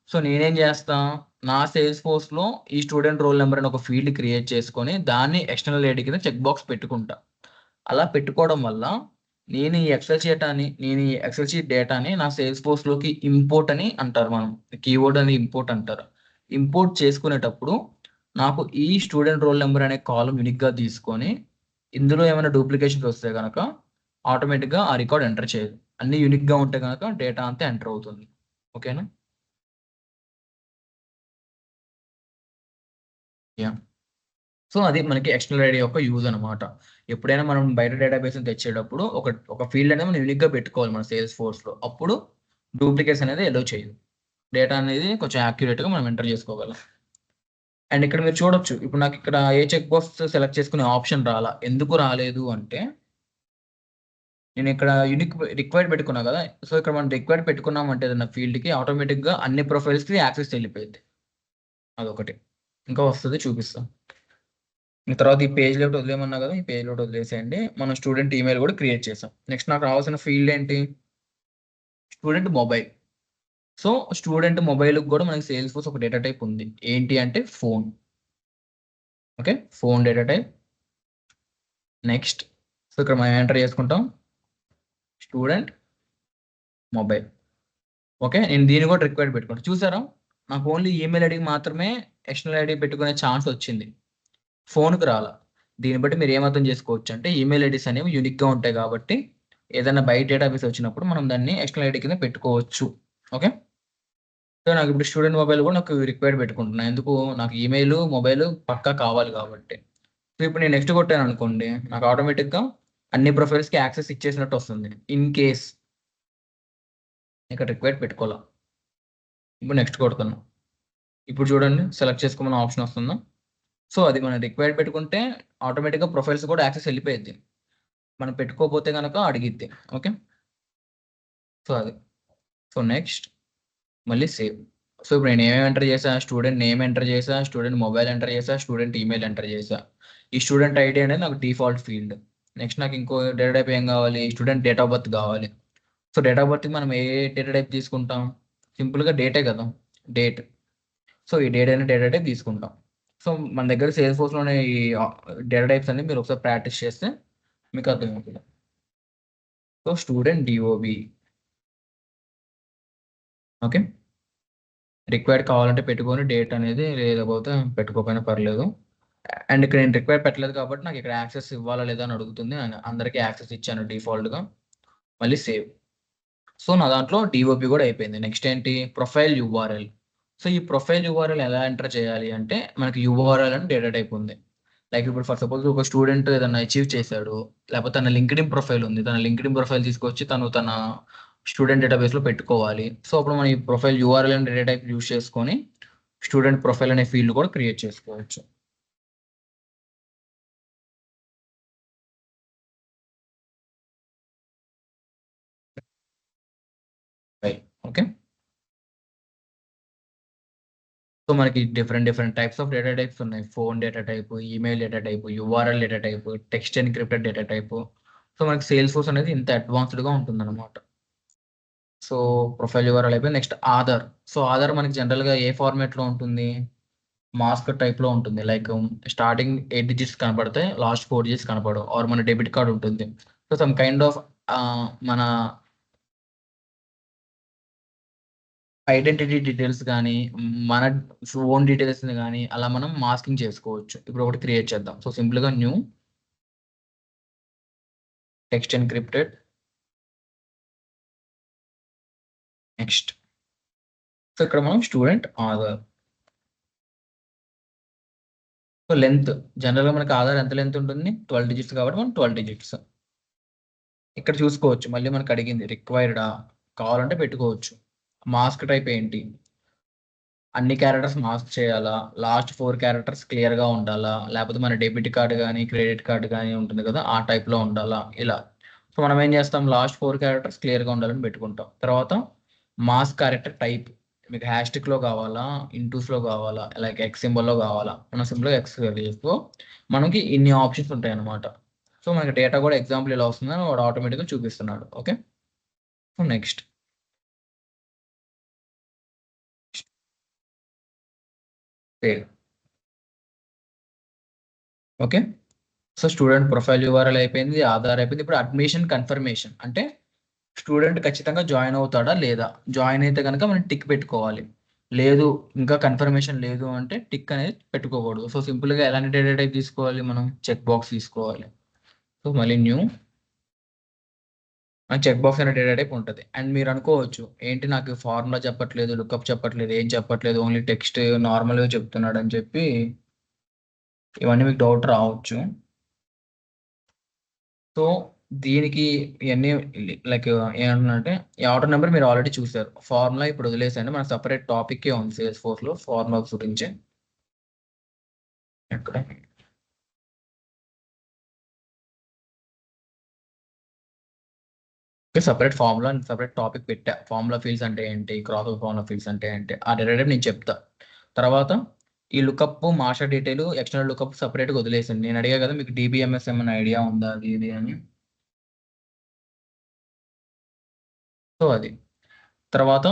సో నేనేం చేస్తా? నా సేల్స్ ఫోర్స్‌లో ఈ స్టూడెంట్ రోల్ నంబర్ అని ఒక ఫీల్డ్ క్రియేట్ చేసుకొని దాన్ని ఎక్స్టర్నల్ ఐడి కింద చెక్ బాక్స్ పెట్టుకుంటా. అలా పెట్టుకోవడం వల్ల నేను ఈ ఎక్సెల్ షీట్ డేటాని నా సేల్స్ ఫోర్స్‌లోకి ఇంపోర్ట్ అని అంటారు మనం. కీవర్డ్ అని ఇంపోర్ట్ అంటారు. ఇంపోర్ట్ చేసుకునేటప్పుడు నాకు ఈ స్టూడెంట్ రోల్ నంబర్ అనే కాలమ్ యూనిక్‌గా తీసుకొని, ఇందులో ఏమైనా డూప్లికేషన్స్ వస్తే గనక ఆటోమేటిక్‌గా ఆ రికార్డ్ ఎంటర్ చేయదు. అన్నీ యూనిక్‌గా ఉంటే గనక డేటా అంతా ఎంటర్ అవుతుంది. ఓకేనా? యాహ్! సో అది మనకి ఎక్స్టర్నల్ ఐడి యొక్క యూజ్ అనమాట. ఎప్పుడైనా మనం బయట డేటాబేస్‌ని తెచ్చేటప్పుడు ఒక ఫీల్డ్ అనేది మనం యూనిక్‌గా పెట్టుకోవాలి మన సేల్స్ ఫోర్స్‌లో. అప్పుడు డూప్లికేట్స్ అనేది అలో చేయదు. డేటా అనేది కొంచెం యాక్యురేట్గా మనం ఎంటర్ చేసుకోగలం. అండ్ ఇక్కడ మీరు చూడొచ్చు, ఇప్పుడు నాకు ఇక్కడ ఏ చెక్ బాక్స్ సెలెక్ట్ చేసుకునే ఆప్షన్ రాలా. ఎందుకు రాలేదు అంటే నేను ఇక్కడ రిక్వైర్డ్ పెట్టుకున్నా కదా. సో ఇక్కడ మనం రిక్వైర్డ్ పెట్టుకున్నామంటే ఏదైనా ఫీల్డ్కి ఆటోమేటిక్గా అన్ని ప్రొఫైల్స్కి యాక్సెస్ వెళ్ళిపోయింది. అదొకటి. ఇంకా వస్తుంది, చూపిస్తాం. తర్వాత ఈ పేజ్ లోట్ వదిలేమన్నా కదా, ఈ పేజ్ లోట్ వదిలేసేయండి. మనం స్టూడెంట్ ఈమెయిల్ కూడా క్రియేట్ చేసాం. నెక్స్ట్ నాకు రావాల్సిన ఫీల్డ్ ఏంటి, student mobile. So student mobile కూడా మనకి సేల్స్ ఫోర్స్ ఒక డేటా టైప్ ఉంది. ఏంటి అంటే phone. Okay, phone data type. Next so ఇక్కడ మనం ఎంటర్ చేసుకుంటాం స్టూడెంట్ మొబైల్. ఓకే, నేను దీన్ని కూడా రిక్వైర్డ్ పెట్టుకుంటాను. చూసారా, నాకు ఓన్లీ ఈమెయిల్ ఐడికి మాత్రమే ఎక్స్టర్నల్ ఐడి పెట్టుకునే ఛాన్స్ వచ్చింది, ఫోన్కి రాలా. దీన్ని బట్టి మీరు ఏమర్థం చేసుకోవచ్చు అంటే ఈమెయిల్ ఐడీస్ అనేవి యూనిక్గా ఉంటాయి కాబట్టి ఏదైనా బయట డేటాబేస్ వచ్చినప్పుడు మనం దాన్ని ఎక్స్టర్నల్ ఐడి కింద పెట్టుకోవచ్చు. ఓకే, సో నాకు ఇప్పుడు స్టూడెంట్ మొబైల్ కూడా నాకు రిక్వైర్డ్ పెట్టుకుంటున్నాను. ఎందుకు, నాకు ఈమెయిల్ మొబైల్ పక్కా కావాలి కాబట్టి. సో ఇప్పుడు నేను నెక్స్ట్ కొట్టాను అనుకోండి, నాకు ఆటోమేటిక్గా అన్ని ప్రొఫైల్స్కి యాక్సెస్ ఇచ్చేసినట్టు వస్తుంది. ఇన్ కేస్ ఇక్కడ రిక్వైర్డ్ పెట్టుకోవాలా. ఇప్పుడు నెక్స్ట్ కొడుతున్నాను. ఇప్పుడు చూడండి, సెలెక్ట్ చేసుకోమని ఆప్షన్ వస్తుందా. సో అది మనం రిక్వైర్డ్ పెట్టుకుంటే ఆటోమేటిక్గా ప్రొఫైల్స్ కూడా యాక్సెస్ వెళ్ళిపోయింది. మనం పెట్టుకోకపోతే కనుక అడిగిద్ది. ఓకే, సో అది. సో నెక్స్ట్ మళ్ళీ సేవ్. సో ఇప్పుడు నేను ఏమేమి ఎంటర్ చేసా, స్టూడెంట్ నేమ్ ఎంటర్ చేసా, స్టూడెంట్ మొబైల్ ఎంటర్ చేసా, స్టూడెంట్ ఈమెయిల్ ఎంటర్ చేసా. ఈ స్టూడెంట్ ఐడి అనేది నాకు డిఫాల్ట్ ఫీల్డ్. నెక్స్ట్ నాకు ఇంకో డేటా టైప్ ఏం కావాలి, స్టూడెంట్ డేట్ ఆఫ్ బర్త్ కావాలి. సో డేట్ ఆఫ్ బర్త్కి మనం ఏ డేటా టైప్ తీసుకుంటాం, సింపుల్గా డేటే కదా, డేట్. సో ఈ డేట్ అనే డేటా టైప్ తీసుకుంటాం. సో మన దగ్గర సేల్స్ ఫోర్స్లోనే ఈ డేటా టైప్స్ అన్ని మీరు ఒకసారి ప్రాక్టీస్ చేస్తే మీకు అర్థమవుతుంది. So student DOB. Okay, required కావాలంటే పెట్టుకొని డేట్ అనేది, లేకపోతే పెట్టుకోకపోయినా పర్లేదు. అండ్ ఇక్కడ నేను రిక్వైర్ పెట్టలేదు కాబట్టి నాకు ఇక్కడ యాక్సెస్ ఇవ్వాలా లేదా అని అడుగుతుంది. అందరికీ యాక్సెస్ ఇచ్చాను డిఫాల్ట్గా. మళ్ళీ సేవ్. సో నా దాంట్లో డిఓపి కూడా అయిపోయింది. నెక్స్ట్ ఏంటి, ప్రొఫైల్ యూఆర్ఎల్. సో ఈ ప్రొఫైల్ యూఆర్ఎల్ ఎలా ఎంటర్ చేయాలి అంటే మనకి యూఆర్ఎల్ అని డేటా టైప్ ఉంది. లైక్ ఇప్పుడు ఫర్ సపోజ్ ఒక స్టూడెంట్ ఏదైనా అచీవ్ చేశాడు, లేకపోతే తన లింక్డ్ఇన్ ప్రొఫైల్ ఉంది, తన లింక్డ్ఇన్ ప్రొఫైల్ తీసుకొచ్చి తన స్టూడెంట్ డేటాబేస్లో పెట్టుకోవాలి. సో అప్పుడు మనం ఈ ప్రొఫైల్ యూఆర్ఎల్ అనే డేటా టైప్ యూజ్ చేసుకొని స్టూడెంట్ ప్రొఫైల్ అనే ఫీల్డ్ కూడా క్రియేట్ చేసుకోవచ్చు. ఓకే, సో మనకి different types of data types ఉన్నాయి. Phone data type, email data type, URL data type, text encrypted data type. So మనకి సేల్స్ ఫోర్స్ అనేది ఇంత అడ్వాన్స్డ్గా ఉంటుంది అనమాట. సో ప్రొఫైల్ యూఆర్ఎల్ అయిపోయి నెక్స్ట్ ఆధార్. సో ఆధార్ మనకి జనరల్గా ఏ ఫార్మేట్లో ఉంటుంది, మాస్క్ టైప్లో ఉంటుంది. లైక్ స్టార్టింగ్ 8 డిజిట్స్ కనపడతాయి, లాస్ట్ 4 డిజిట్స్ కనపడవు. ఆర్ మన డెబిట్ కార్డ్ ఉంటుంది. సో సమ్ కైండ్ ఆఫ్ మన ఐడెంటిటీ డీటెయిల్స్ కానీ, మన ఓన్ డీటెయిల్స్ని కానీ అలా మనం మాస్కింగ్ చేసుకోవచ్చు. ఇప్పుడు ఒకటి క్రియేట్ చేద్దాం. సో సింపుల్గా new text encrypted. Next so ఇక్కడ మనం స్టూడెంట్ ఆధార్. సో లెంత్ జనరల్గా మనకి ఆధార్ ఎంత లెంత్ ఉంటుంది, 12 డిజిట్స్ కాబట్టి మనం 12 డిజిట్స్. ఇక్కడ చూసుకోవచ్చు, మళ్ళీ మనకు అడిగింది రిక్వైర్డా, కావాలంటే పెట్టుకోవచ్చు. మాస్క్ టైప్ ఏంటి, అన్ని క్యారెక్టర్స్ మాస్క్ చేయాలా, లాస్ట్ 4 క్యారెక్టర్స్ క్లియర్గా ఉండాలా, లేకపోతే మన డెబిట్ కార్డు కానీ క్రెడిట్ కార్డు కానీ ఉంటుంది కదా ఆ టైప్లో ఉండాలా, ఇలా. సో మనం ఏం చేస్తాం, లాస్ట్ 4 క్యారెక్టర్స్ క్లియర్గా ఉండాలని పెట్టుకుంటాం. తర్వాత మాస్క్ క్యారెక్టర్ టైప్ మీకు హ్యాష్టిక్లో కావాలా, ఇంటూస్లో కావాలా, లైక్ ఎక్స్ సింబల్లో కావాలా, మనం సింపుల్గా ఎక్స్ చేసుకో. మనకి ఇన్ని ఆప్షన్స్ ఉంటాయి అన్నమాట. సో మనకి డేటా కూడా ఎగ్జాంపుల్ ఇలా వస్తుందని వాడు ఆటోమేటిక్గా చూపిస్తున్నాడు. Okay, so next save. Okay, so student profile URL అయిపోయింది, ఆధార్ అయిపోయింది. ఇప్పుడు అడ్మిషన్ కన్ఫర్మేషన్ అంటే స్టూడెంట్ ఖచ్చితంగా జాయిన్ అవుతాడా లేదా. జాయిన్ అయితే కనుక మనం టిక్ పెట్టుకోవాలి. లేదు, ఇంకా కన్ఫర్మేషన్ లేదు అంటే టిక్ అనేది పెట్టుకోకూడదు. సో సింపుల్గా ఎలాంటి డేటా టైప్ తీసుకోవాలి, మనం చెక్ బాక్స్ తీసుకోవాలి. సో మళ్ళీ న్యూ చెక్ బాక్స్ అనే డేటా టైప్ ఉంటుంది. అండ్ మీరు అనుకోవచ్చు ఏంటి నాకు ఫార్ములా చెప్పట్లేదు, లుక్అప్ చెప్పట్లేదు, ఏం చెప్పట్లేదు, ఓన్లీ టెక్స్ట్ నార్మల్గా చెప్తున్నాడు అని చెప్పి ఇవన్నీ మీకు డౌట్ రావచ్చు. సో దీనికి ఇవన్నీ లైక్ ఏమంటున్నారంటే ఈ ఆర్డర్ నెంబర్ మీరు ఆల్రెడీ చూసారు. ఫార్ములా ఇప్పుడు వదిలేసండి, మన సపరేట్ టాపిక్ ఉంది సేల్స్ ఫోర్స్ లో ఫార్ములా గురించి. ఎక్కడ సపరేట్ ఫార్ములా సపరేట్ టాపిక్ పెట్టా. ఫార్ములా ఫీల్డ్స్ అంటే ఏంటి, క్రాస్ ఫార్ములా ఫీల్డ్స్ అంటే ఏంటి, ఆ డైరెక్ట్ నేను చెప్తా. తర్వాత ఈ lookup master detail external lookup సపరేట్గా వదిలేసండి. నేను అడిగా కదా మీకు డిబిఎంఎస్ ఏమైనా ఐడియా ఉందా అది ఇది అని. సో అది తర్వాత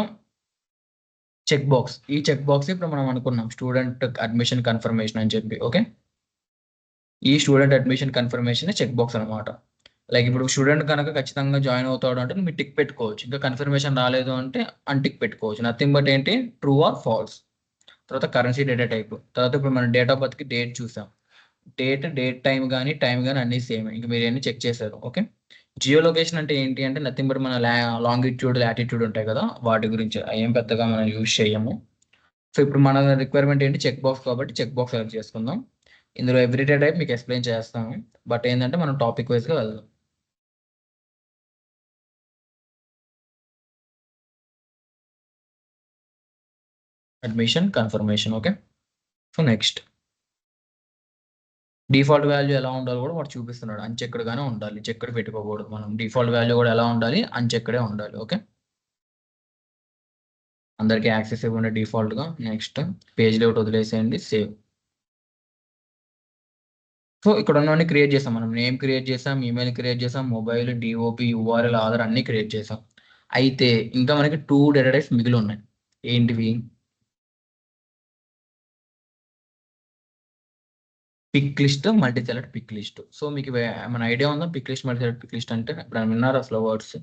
చెక్ బాక్స్. ఈ చెక్ బాక్స్ ఇప్పుడు మనం అనుకున్నాం స్టూడెంట్ అడ్మిషన్ కన్ఫర్మేషన్ అని చెప్పి. ఓకే, ఈ student admission confirmation check box అనమాట. లైక్ ఇప్పుడు స్టూడెంట్ కనుక ఖచ్చితంగా జాయిన్ అవుతాడు అంటే మీరు టిక్ పెట్టుకోవచ్చు. ఇంకా కన్ఫర్మేషన్ రాలేదు అంటే అన్టిక్ పెట్టుకోవచ్చు. నథింగ్ బట్ ఏంటి, ట్రూ ఆర్ ఫాల్స్. తర్వాత కరెన్సీ డేటా టైప్. తర్వాత ఇప్పుడు మనం డేట్ ఆఫ్ బర్త్కి డేట్ చూసాం. డేట్ టైం కానీ అన్ని సేమ్. ఇంకా మీరు అన్ని చెక్ చేశారు. ఓకే, జియో లొకేషన్ అంటే ఏంటి అంటే నథింగ్ బట్ మన లాంగిట్యూడ్ లాటిట్యూడ్ ఉంటాయి కదా, వాటి గురించి. ఏం పెద్దగా మనం యూజ్ చేయము. సో ఇప్పుడు మన రిక్వైర్మెంట్ ఏంటి, చెక్ బాక్స్ కాబట్టి చెక్ బాక్స్ సెలెక్ట్ చేసుకుందాం. ఇందులో ఎవ్రీడే టైప్ మీకు ఎక్స్ప్లెయిన్ చేస్తాము. బట్ ఏంటంటే మనం టాపిక్ వైజ్గా వెళ్దాం. Admission confirmation. Okay, so next default value ఎలా ఉండాలో కూడా వాడు చూపిస్తున్నాడు. అన్చెక్డ్గానే ఉండాలి, చెక్డ్ పెట్టుకోకూడదు. మనం డిఫాల్ట్ వాల్యూ కూడా ఎలా ఉండాలి, అన్చెక్డే ఉండాలి. ఓకే, అందరికీ యాక్సెస్ ఇవ్వండి డిఫాల్ట్గా. నెక్స్ట్ పేజ్ లేఅవుట్ వదిలేసేయండి, సేవ్. సో ఇక్కడ ఉన్నవన్నీ క్రియేట్ చేసాం మనం. నేమ్ క్రియేట్ చేసాం, ఈమెయిల్ క్రియేట్ చేసాం, మొబైల్, డిఓపి, యూఆర్ఎల్, ఆధార్ అన్ని క్రియేట్ చేసాం. అయితే ఇంకా మనకి 2 డేటా టైప్స్ మిగిలి ఉన్నాయి. ఏంటివి, pick list, multi select pick list. So మీకు మన ఐడియా ఉందా pick list multi select pick list అంటే? ఇప్పుడు విన్నారు అసలు words?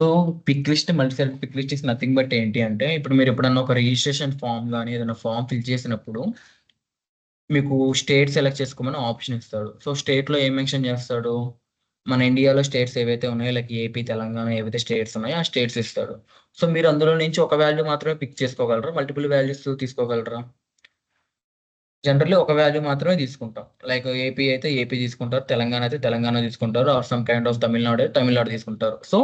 So pick list multi select pick list is nothing but ఏంటి అంటే, ఇప్పుడు మీరు ఎప్పుడన్నా ఒక రిజిస్ట్రేషన్ ఫామ్ కానీ ఏదైనా ఫామ్ ఫిల్ చేసినప్పుడు మీకు స్టేట్ సెలెక్ట్ చేసుకోమని ఆప్షన్ ఇస్తాడు. సో స్టేట్లో ఏం మెన్షన్ చేస్తాడు, మన ఇండియాలో స్టేట్స్ ఏవైతే ఉన్నాయో లైక్ ఏపీ, తెలంగాణ ఏవైతే స్టేట్స్ ఉన్నాయో ఆ స్టేట్స్ ఇస్తాడు. సో మీరు అందులో నుంచి ఒక వాల్యూ మాత్రమే పిక్ చేసుకోగలరా, మల్టిపుల్ వాల్యూస్ తీసుకోగలరా? జనరల్లీ ఒక వాల్యూ మాత్రమే తీసుకుంటాం. లైక్ ఏపీ అయితే ఏపీ తీసుకుంటారు, తెలంగాణ అయితే తెలంగాణ తీసుకుంటారు, or some kind of Tamil Nadu అయితే తమిళనాడు తీసుకుంటారు. సో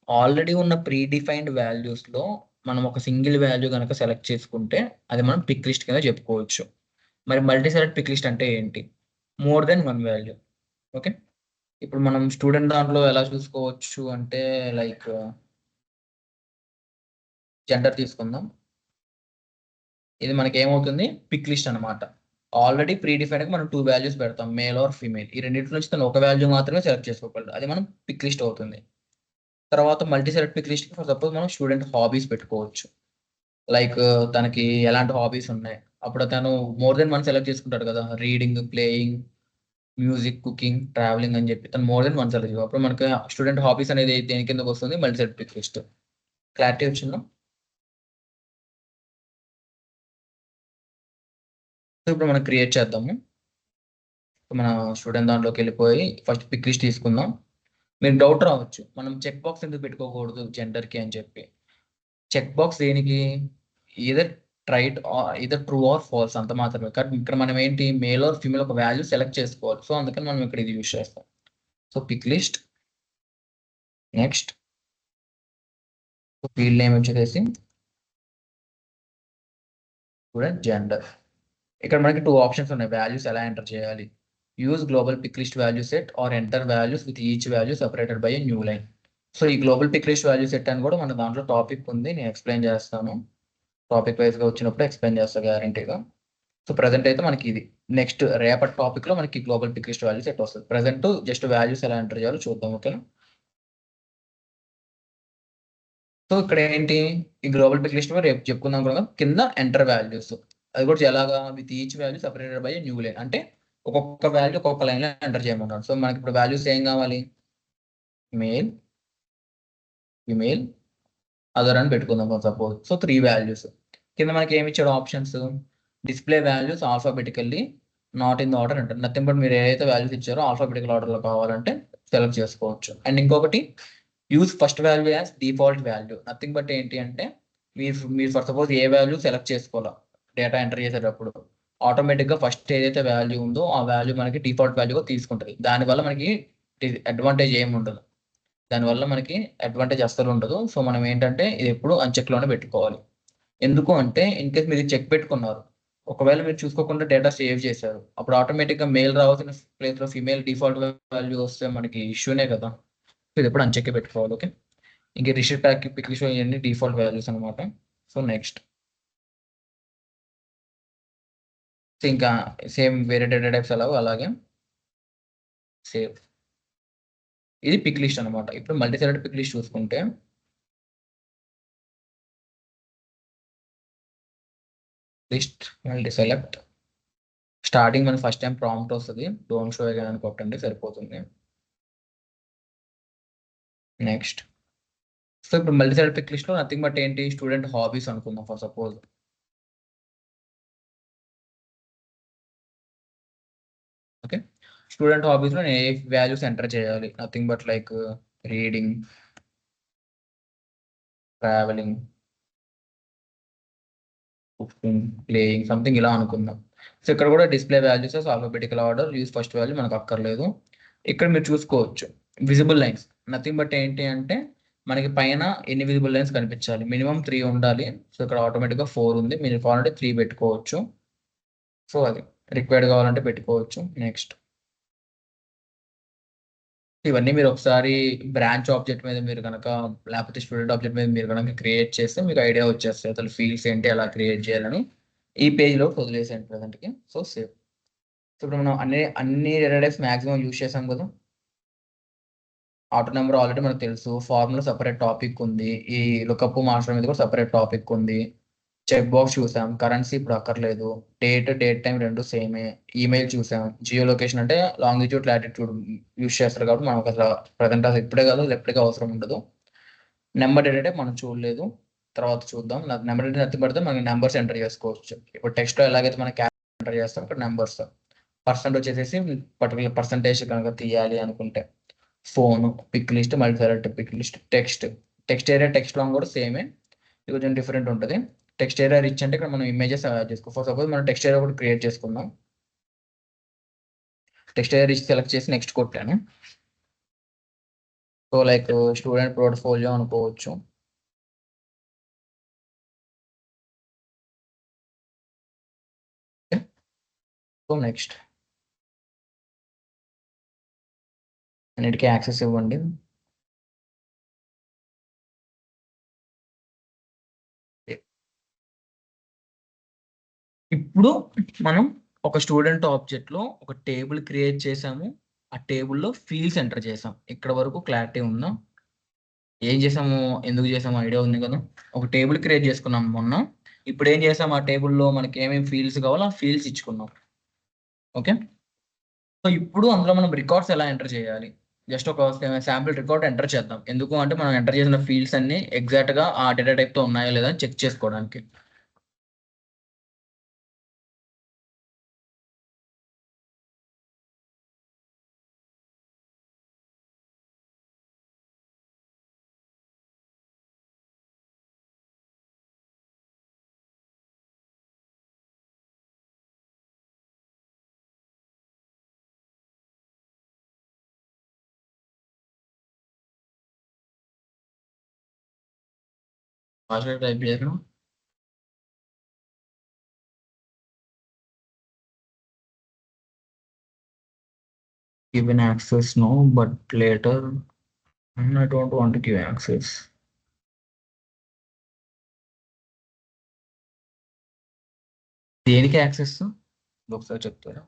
ఆల్రెడీ ఉన్న ప్రీ డిఫైన్డ్ వాల్యూస్లో మనం ఒక సింగిల్ వాల్యూ కనుక సెలెక్ట్ చేసుకుంటే అది మనం పిక్ లిస్ట్ కింద చెప్పుకోవచ్చు. మరి మల్టీ సెలెక్ట్ పిక్ లిస్ట్ అంటే ఏంటి, more then one value. Okay, ఇప్పుడు మనం స్టూడెంట్ దాంట్లో ఎలా చూసుకోవచ్చు అంటే లైక్ జెండర్ తీసుకుందాం. ఇది మనకి ఏమవుతుంది, పిక్ లిస్ట్ అనమాట. ఆల్రెడీ ప్రీ డిఫైన్డ్ మనం 2 వాల్యూస్ పెడతాం, మేల్ ఆర్ ఫీమేల్. ఈ రెండింటి నుంచి తను ఒక వాల్యూ మాత్రమే సెలెక్ట్ చేసుకోగలరు, అది మనం పిక్ లిస్ట్ అవుతుంది. తర్వాత multi select pick list for suppose మనం స్టూడెంట్ హాబీస్ పెట్టుకోవచ్చు. లైక్ తనకి ఎలాంటి హాబీస్ ఉన్నాయి, అప్పుడు తను మోర్ దెన్ వన్ సెలెక్ట్ చేసుకుంటాడు కదా, reading, playing, music, cooking, travelling అని చెప్పి తను మోర్ దెన్ వన్ సెలెక్ట్ చేసుకో. అప్పుడు మనకి స్టూడెంట్ హాబీస్ అనేది దేని కిందకి వస్తుంది, multi select pick list. Clarity వచ్చిందా? సో ఇప్పుడు మనం క్రియేట్ చేద్దాము. మన స్టూడెంట్ దాంట్లోకి వెళ్ళిపోయి ఫస్ట్ పిక్ లిస్ట్ తీసుకుందాం. మీకు డౌట్ రావచ్చు, మనం చెక్ బాక్స్ ఎందుకు పెట్టుకోకూడదు జెండర్కి అని చెప్పి. చెక్ బాక్స్ దేనికి, either trait either true or false అంత మాత్రమే. కానీ ఇక్కడ మనం ఏంటి, మేల్ ఆర్ ఫీమేల్ ఒక వాల్యూ సెలెక్ట్ చేసుకోవాలి. సో అందుకని మనం ఇక్కడ ఇది యూజ్ చేస్తాం. So pick list, next field name వచ్చేసి స్టూడెంట్ జెండర్. ఇక్కడ మనకి 2 ఆప్షన్స్ ఉన్నాయి, వాల్యూస్ ఎలా ఎంటర్ చేయాలి. Use global pick list value set or enter values with each value separated by a new line. So ఈ global pick list value set అని కూడా మన దాంట్లో టాపిక్ ఉంది, నేను ఎక్స్ప్లెయిన్ చేస్తాను. టాపిక్ వైజ్గా వచ్చినప్పుడు ఎక్స్ప్లెయిన్ చేస్తాను గ్యారంటీగా. సో ప్రజెంట్ అయితే మనకి ఇది. నెక్స్ట్ రేపటి టాపిక్లో మనకి global pick list value set వస్తుంది. ప్రజెంట్ జస్ట్ వాల్యూస్ ఎలా ఎంటర్ చేయాలో చూద్దాం. ఓకేనా? సో ఇక్కడ ఏంటి, ఈ గ్లోబల్ పిక్ లిస్ట్ రేపు చెప్పుకుందాం కూడా, కింద ఎంటర్ వాల్యూస్. అది కూడా ఎలాగా, with each value separated by new line. అంటే ఒక్కొక్క వాల్యూ ఒక్కొక్క లైన్ లో ఎంటర్ చేయమన్నాడు. సో మనకి ఇప్పుడు వాల్యూస్ ఏం కావాలి, మేల్, ఫిమేల్, అదర్ అని పెట్టుకుందాం సపోజ్. So 3 values. కింద మనకి ఏమి ఇచ్చాడు options, display values alphabetically not in the order అంటారు. నథింగ్ బట్ మీరు ఏదైతే వాల్యూస్ ఇచ్చారో ఆల్ఫాబెటికల్ ఆర్డర్లో కావాలంటే సెలెక్ట్ చేసుకోవచ్చు. అండ్ ఇంకొకటి use first value as default value. Nothing but ఏంటి అంటే మీరు for suppose A value select చేసుకోవాలా డేటా ఎంటర్ చేసేటప్పుడు, ఆటోమేటిక్గా ఫస్ట్ ఏదైతే వాల్యూ ఉందో ఆ వాల్యూ మనకి డిఫాల్ట్ వాల్యూగా తీసుకుంటుంది. దానివల్ల మనకి అడ్వాంటేజ్ ఏమి ఉండదు. దానివల్ల మనకి అడ్వాంటేజ్ అస్సలు ఉండదు. సో మనం ఏంటంటే ఇది ఎప్పుడు అన్చెక్లోనే పెట్టుకోవాలి. ఎందుకు అంటే ఇన్ కేస్ మీరు చెక్ పెట్టుకున్నారు, ఒకవేళ మీరు చూసుకోకుండా డేటా సేవ్ చేశారు, అప్పుడు ఆటోమేటిక్గా మెయిల్ రావాల్సిన ప్లేస్లో ఫీమేల్ డిఫాల్ట్ వాల్యూ వస్తే మనకి ఇష్యూనే కదా. ఇది ఎప్పుడు అన్చెక్ పెట్టుకోవాలి. ఓకే, ఇంక రిషిట్ ప్యాక్ పిక్ షో ఇవన్నీ డిఫాల్ట్ వాల్యూస్ అనమాట. సో నెక్స్ట్ ఇంకా సేమ్ వేరే డేటా టైప్స్ అలాగే సేవ్. ఇది పిక్ లిస్ట్ అనమాట. ఇప్పుడు మల్టీ సెలెక్ట్ పిక్ లిస్ట్ చూసుకుంటే లిస్ట్ మల్టీ సెలెక్ట్ స్టార్టింగ్ మనకి ఫస్ట్ టైం ప్రాంప్ట్ వస్తుంది, డోంట్ షో అగైన్ అని కొట్టండి సరిపోతుంది. నెక్స్ట్ సో ఇప్పుడు మల్టీ సెలెక్ట్ పిక్ లిస్ట్ లో నథింగ్ బట్ ఏంటి, స్టూడెంట్ హాబీస్ అనుకుందాం for suppose. Okay, student hobbies లో నేను ఏ వాల్యూస్ ఎంటర్ చేయాలి, nothing but like reading, travelling, cooking, playing something ఇలా అనుకుందాం. సో ఇక్కడ కూడా display values alphabetical order, use first value మనకు అక్కర్లేదు. ఇక్కడ మీరు చూసుకోవచ్చు విజిబుల్ లైన్స్. నథింగ్ బట్ ఏంటి అంటే మనకి పైన ఎన్ని విజిబుల్ లైన్స్ కనిపించాలి, మినిమం 3 ఉండాలి. సో ఇక్కడ ఆటోమేటిక్గా 4 ఉంది, మీరు కావాలంటే 3 పెట్టుకోవచ్చు. సో అది రిక్వైర్డ్ కావాలంటే పెట్టుకోవచ్చు. నెక్స్ట్ ఇవన్నీ మీరు ఒకసారి బ్రాంచ్ ఆబ్జెక్ట్ మీద మీరు కనుక, లేకపోతే స్టూడెంట్ ఆబ్జెక్ట్ మీద మీరు కనుక క్రియేట్ చేస్తే మీకు ఐడియా వచ్చేస్తాయి అసలు ఫీల్డ్స్ ఏంటి ఎలా క్రియేట్ చేయాలని. ఈ పేజ్లో వదిలేసాను ప్రజెంట్కి. So save. సో ఇప్పుడు మనం అన్ని డేటా టైప్స్ మ్యాక్సిమం యూజ్ చేసాం కదా. ఆటో నెంబర్ ఆల్రెడీ మనకు తెలుసు, ఫార్ములా సపరేట్ టాపిక్ ఉంది, ఈ లుకప్ మాస్టర్ మీద కూడా సపరేట్ టాపిక్ ఉంది. చెక్ బాక్స్ చూసాం, కరెన్సీ ఇప్పుడు అక్కర్లేదు, డేట్ టైం రెండు సేమే. ఈమెయిల్ చూసాం, జియో లొకేషన్ అంటే లాంగిట్యూడ్ లాటిట్యూడ్ యూస్ చేస్తారు కాబట్టి మనకు అసలు ప్రజెంట్ అసలు ఇప్పుడే కాదు ఎప్పటికీ అవసరం ఉండదు. నెంబర్ డేటా టైప్ మనం చూడలేదు, తర్వాత చూద్దాం. నాకు నెంబర్ డేటా ఎత్తి పడితే మనకి నెంబర్స్ ఎంటర్ చేసుకోవచ్చు. ఇప్పుడు టెక్స్ట్లో ఎలాగైతే మనం క్యాప్ ఎంటర్ చేస్తాం, ఇక్కడ నెంబర్స్. పర్సెంట్ వచ్చేసేసి పర్టికులర్ పర్సంటేజ్ కనుక తీయాలి అనుకుంటే phone, pick list, multi select pick list, text area text long కూడా సేమే, ఇది కొంచెం డిఫరెంట్ ఉంటుంది. టెక్స్ట్ ఏరియా రిచ్ అంటే ఇక్కడ మనం ఇమేజెస్ చేసుకో. ఫర్ సపోజ్ మనం టెక్స్ట్ ఏరియా కూడా క్రియేట్ చేసుకుందాం. టెక్స్ట్ ఏరియా రిచ్ సెలెక్ట్ చేసి నెక్స్ట్ కొట్టాను. సో లైక్ స్టూడెంట్ పోర్ట్ఫోలియో అనుకోవచ్చు. సో నెక్స్ట్ అన్నిటికీ యాక్సెస్ ఇవ్వండి. ఇప్పుడు మనం ఒక స్టూడెంట్ ఆబ్జెక్ట్లో ఒక టేబుల్ క్రియేట్ చేసాము, ఆ టేబుల్లో ఫీల్డ్స్ ఎంటర్ చేసాం. ఇక్కడ వరకు క్లారిటీ ఉందా? ఏం చేసాము, ఎందుకు చేసాము ఐడియా ఉంది కదా. ఒక టేబుల్ క్రియేట్ చేసుకున్నాం మొన్న. ఇప్పుడు ఏం చేసాం, ఆ టేబుల్లో మనకి ఏమేమి ఫీల్డ్స్ కావాలో ఆ ఫీల్డ్స్ ఇచ్చుకున్నాం. ఓకే, సో ఇప్పుడు అందులో మనం రికార్డ్స్ ఎలా ఎంటర్ చేయాలి, జస్ట్ ఒక శాంపిల్ రికార్డ్ ఎంటర్ చేద్దాం. ఎందుకు అంటే మనం ఎంటర్ చేసిన ఫీల్డ్స్ అన్ని ఎగ్జాక్ట్గా ఆ డేటా టైప్తో ఉన్నాయా లేదా అని చెక్ చేసుకోవడానికి. ఫాస్ట్గా టైప్ చేయడం. Given access no, but later I don't want to give access. దేనికి యాక్సెస్ ఒకసారి చెప్తారా?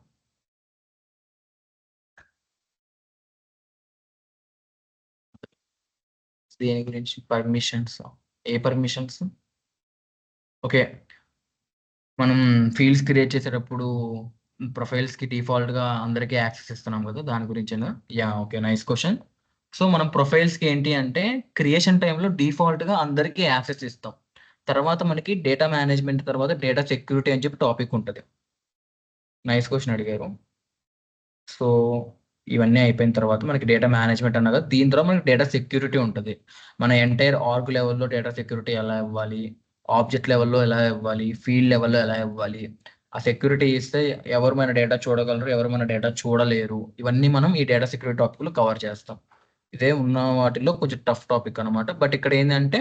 దేని గురించి? పర్మిషన్స్. ఏ పర్మిషన్స్? ఓకే, మనం ఫీల్డ్స్ క్రియేట్ చేసేటప్పుడు ప్రొఫైల్స్కి డిఫాల్ట్గా అందరికీ యాక్సెస్ ఇస్తున్నాం కదా, దాని గురించేనా? Yeah, okay, nice question. So మనం ప్రొఫైల్స్కి ఏంటి అంటే క్రియేషన్ టైంలో డిఫాల్ట్గా అందరికీ యాక్సెస్ ఇస్తాం. తర్వాత మనకి డేటా మేనేజ్మెంట్ తర్వాత డేటా సెక్యూరిటీ అని చెప్పి టాపిక్ ఉంటుంది. నైస్ క్వశ్చన్ అడిగారు. సో ఇవన్నీ అయిపోయిన తర్వాత మనకి డేటా మేనేజ్మెంట్ అన్నది దీని తర్వాత మనకి డేటా సెక్యూరిటీ ఉంటుంది. మన ఎంటైర్ ఆర్గ్ లెవెల్లో డేటా సెక్యూరిటీ ఎలా ఇవ్వాలి, ఆబ్జెక్ట్ లెవెల్లో ఎలా ఇవ్వాలి, ఫీల్డ్ లెవెల్లో ఎలా ఇవ్వాలి, ఆ సెక్యూరిటీ ఇస్తే ఎవరు మన డేటా చూడగలరు, ఎవరు మన డేటా చూడలేరు, ఇవన్నీ మనం ఈ డేటా సెక్యూరిటీ టాపిక్లో కవర్ చేస్తాం. ఇదే ఉన్న వాటిల్లో కొంచెం టఫ్ టాపిక్ అనమాట. బట్ ఇక్కడ ఏంటంటే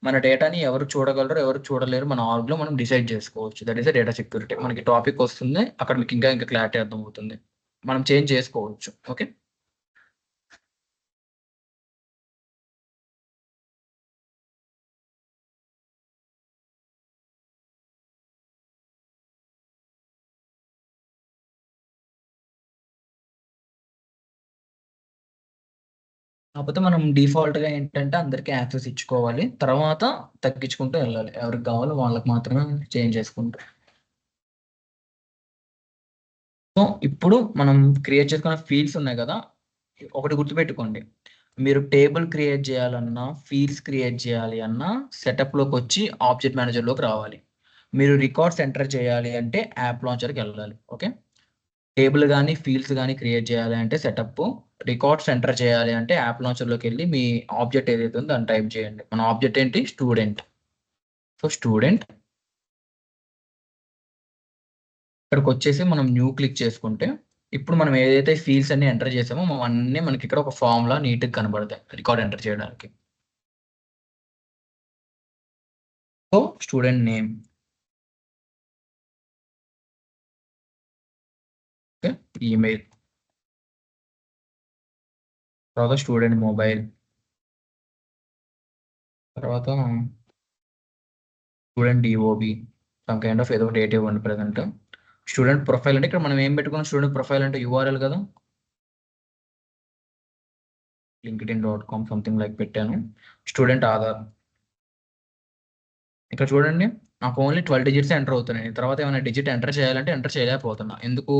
మన డేటాని ఎవరు చూడగలరు, ఎవరు చూడలేరు మన ఆర్గ్లో మనం డిసైడ్ చేసుకోవచ్చు. That is data security. మనకి టాపిక్ వస్తుంది, అక్కడ మీకు ఇంకా క్లారిటీ అర్థమవుతుంది. మనం చేంజ్ చేసుకోవచ్చు. ఓకే. కాకపోతే మనం డిఫాల్ట్‌గా ఏంటంటే అందరికి యాక్సెస్ ఇచ్చుకోవాలి. తర్వాత తగ్గించుకుంటూ వెళ్ళాలి. ఎవరికి కావాలో వాళ్ళకి మాత్రమే చేంజ్ చేసుకుంటూ. సో, ఇప్పుడు మనం క్రియేట్ చేసుకున్న ఫీల్డ్స్ ఉన్నాయి కదా! ఒకటి గుర్తుపెట్టుకోండి. మీరు టేబుల్ క్రియేట్ చేయాలన్నా, ఫీల్డ్స్ క్రియేట్ చేయాలి అన్నా సెటప్‌లోకొచ్చి ఆబ్జెక్ట్ మేనేజర్‌లోకి రావాలి. మీరు రికార్డ్స్ ఎంటర్ చేయాలి అంటే యాప్ లాంచర్‌కెళ్ళాలి. ఓకే. టేబుల్ గాని, ఫీల్డ్స్ గాని క్రియేట్ చేయాలి అంటే సెటప్పు. రికార్డ్స్ ఎంటర్ చేయాలి అంటే యాప్ లాంచర్‌లోకెళ్ళి మీ ఆబ్జెక్ట్ ఏదైతే ఉందో దాన్ని టైప్ చేయండి. మన ఆబ్జెక్ట్ ఏంటి? స్టూడెంట్. సో, స్టూడెంట్ ఇక్కడికొచ్చేసి మనం న్యూ క్లిక్ చేసుకుంటే, ఇప్పుడు మనం ఏదైతే ఫీల్డ్స్ అన్నీ ఎంటర్ చేసామో అవన్నీ మనకి ఇక్కడ ఒక ఫార్మ్‌లా నీట్‌గా కనబడతాయి రికార్డ్ ఎంటర్ చేయడానికి. So, student name. Okay. Email. తర్వాత స్టూడెంట్ మొబైల్. తర్వాత student DOB. Some kind of ఏదో ఒకటి డేట్ ఇవ్వండి ప్రెజెంట్. స్టూడెంట్ ప్రొఫైల్ అంటే ఇక్కడ మనం ఏం పెట్టుకున్నాం? స్టూడెంట్ ప్రొఫైల్ అంటే యూఆర్ఎల్ కదా! linkedin.com సంథింగ్ లైక్ పెట్టాను. స్టూడెంట్ ఆధార్. ఇక్కడ చూడండి నాకు ఓన్లీ 12 డిజిట్స్ ఎంటర్ అవుతున్నాయి. తర్వాత ఏమైనా డిజిట్ ఎంటర్ చేయాలంటే ఎంటర్ చేయలేకపోతున్నా. ఎందుకు?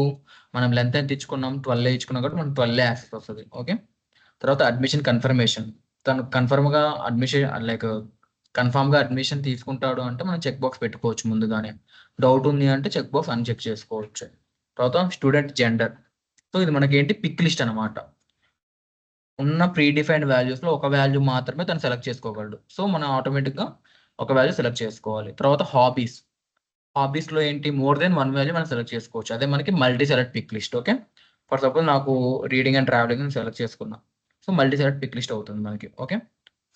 మనం లెంత్ ఎంత ఇచ్చుకున్నాం? 12 ఇచ్చుకున్నాం కాబట్టి మనకు 12 యాక్సెస్ వస్తది. ఓకే. తర్వాత అడ్మిషన్ కన్ఫర్మేషన్. తను కన్ఫర్మ్‌గా కన్ఫర్మ్‌గా అడ్మిషన్ తీసుకుంటాడు అంటే మనం చెక్ బాక్స్ పెట్టుకోవచ్చు ముందుగానే. డౌట్ ఉంది అంటే చెక్ బాక్స్ అన్‌చెక్ చేసుకోవచ్చు. తర్వాత స్టూడెంట్ జెండర్. సో, ఇది మనకేంటి పిక్ లిస్ట్ అనమాట. ఉన్న ప్రీ డిఫైన్డ్ వాల్యూస్‌లో ఒక వాల్యూ మాత్రమే తను సెలెక్ట్ చేసుకోగలడు. సో, మనం ఆటోమేటిక్‌గా ఒక వాల్యూ సెలెక్ట్ చేసుకోవాలి. తర్వాత హాబీస్. హాబీస్‌లో ఏంటి మోర్ దెన్ 1 వాల్యూ మనం సెలెక్ట్ చేసుకోవచ్చు. అదే మనకి multi select pick list. Okay. For suppose నాకు రీడింగ్ అండ్ ట్రావెలింగ్ అని సెలెక్ట్ చేసుకున్నా. So, multi select pick list అవుతుంది మనకి. ఓకే.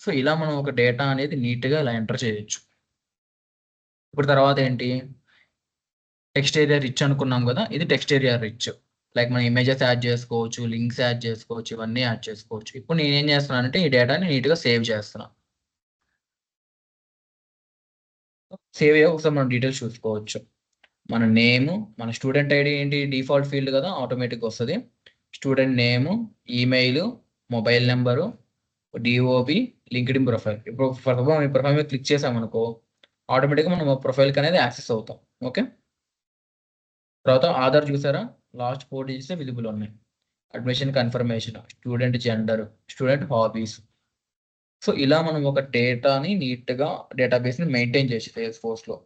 సో, ఇలా మనం ఒక డేటా అనేది నీట్‌గా ఇలా ఎంటర్ చేయొచ్చు. ఇప్పుడు తర్వాత ఏంటి? టెక్స్ట్ ఏరియా రిచ్ అనుకున్నాం గదా! ఇది టెక్స్ట్ ఏరియా రిచ్. లైక్ మనం ఇమేజెస్ యాడ్ చేసుకోవచ్చు, లింక్స్ యాడ్ చేసుకోవచ్చు, ఇవన్నీ యాడ్ చేసుకోవచ్చు. ఇప్పుడు నేనేం చేస్తున్నానంటే ఈ డేటాని నీట్‌గా సేవ్ చేస్తున్నా. సేవ్ అయ్యాక ఒకసారి మనం డీటెయిల్స్ చూసుకోవచ్చు. మన నేము, మన స్టూడెంట్ ఐడీ ఏంటి డిఫాల్ట్ ఫీల్డ్ కదా! ఆటోమేటిక్‌గా వస్తది. Student name, email, mobile number, DOB, LinkedIn profile. ఇప్పుడు ఫర్ సపోజ్ మీ ప్రొఫైల్ మీద క్లిక్ చేసామనుకో, ఆటోమేటిక్‌గా మనం ప్రొఫైల్‌కి అనేది యాక్సెస్ అవుతాం. ఓకే. తర్వాత ఆధార్ చూసారా? లాస్ట్ 4 డిజిట్సే విజిబుల్ ఉన్నాయి. Admission confirmation, student gender, student hobbies. So, ఇలా మనం ఒక డేటాని నీట్‌గా డేటాబేస్‌ని మెయింటైన్ చేయొచ్చు సేల్స్‌ఫోర్స్‌లో.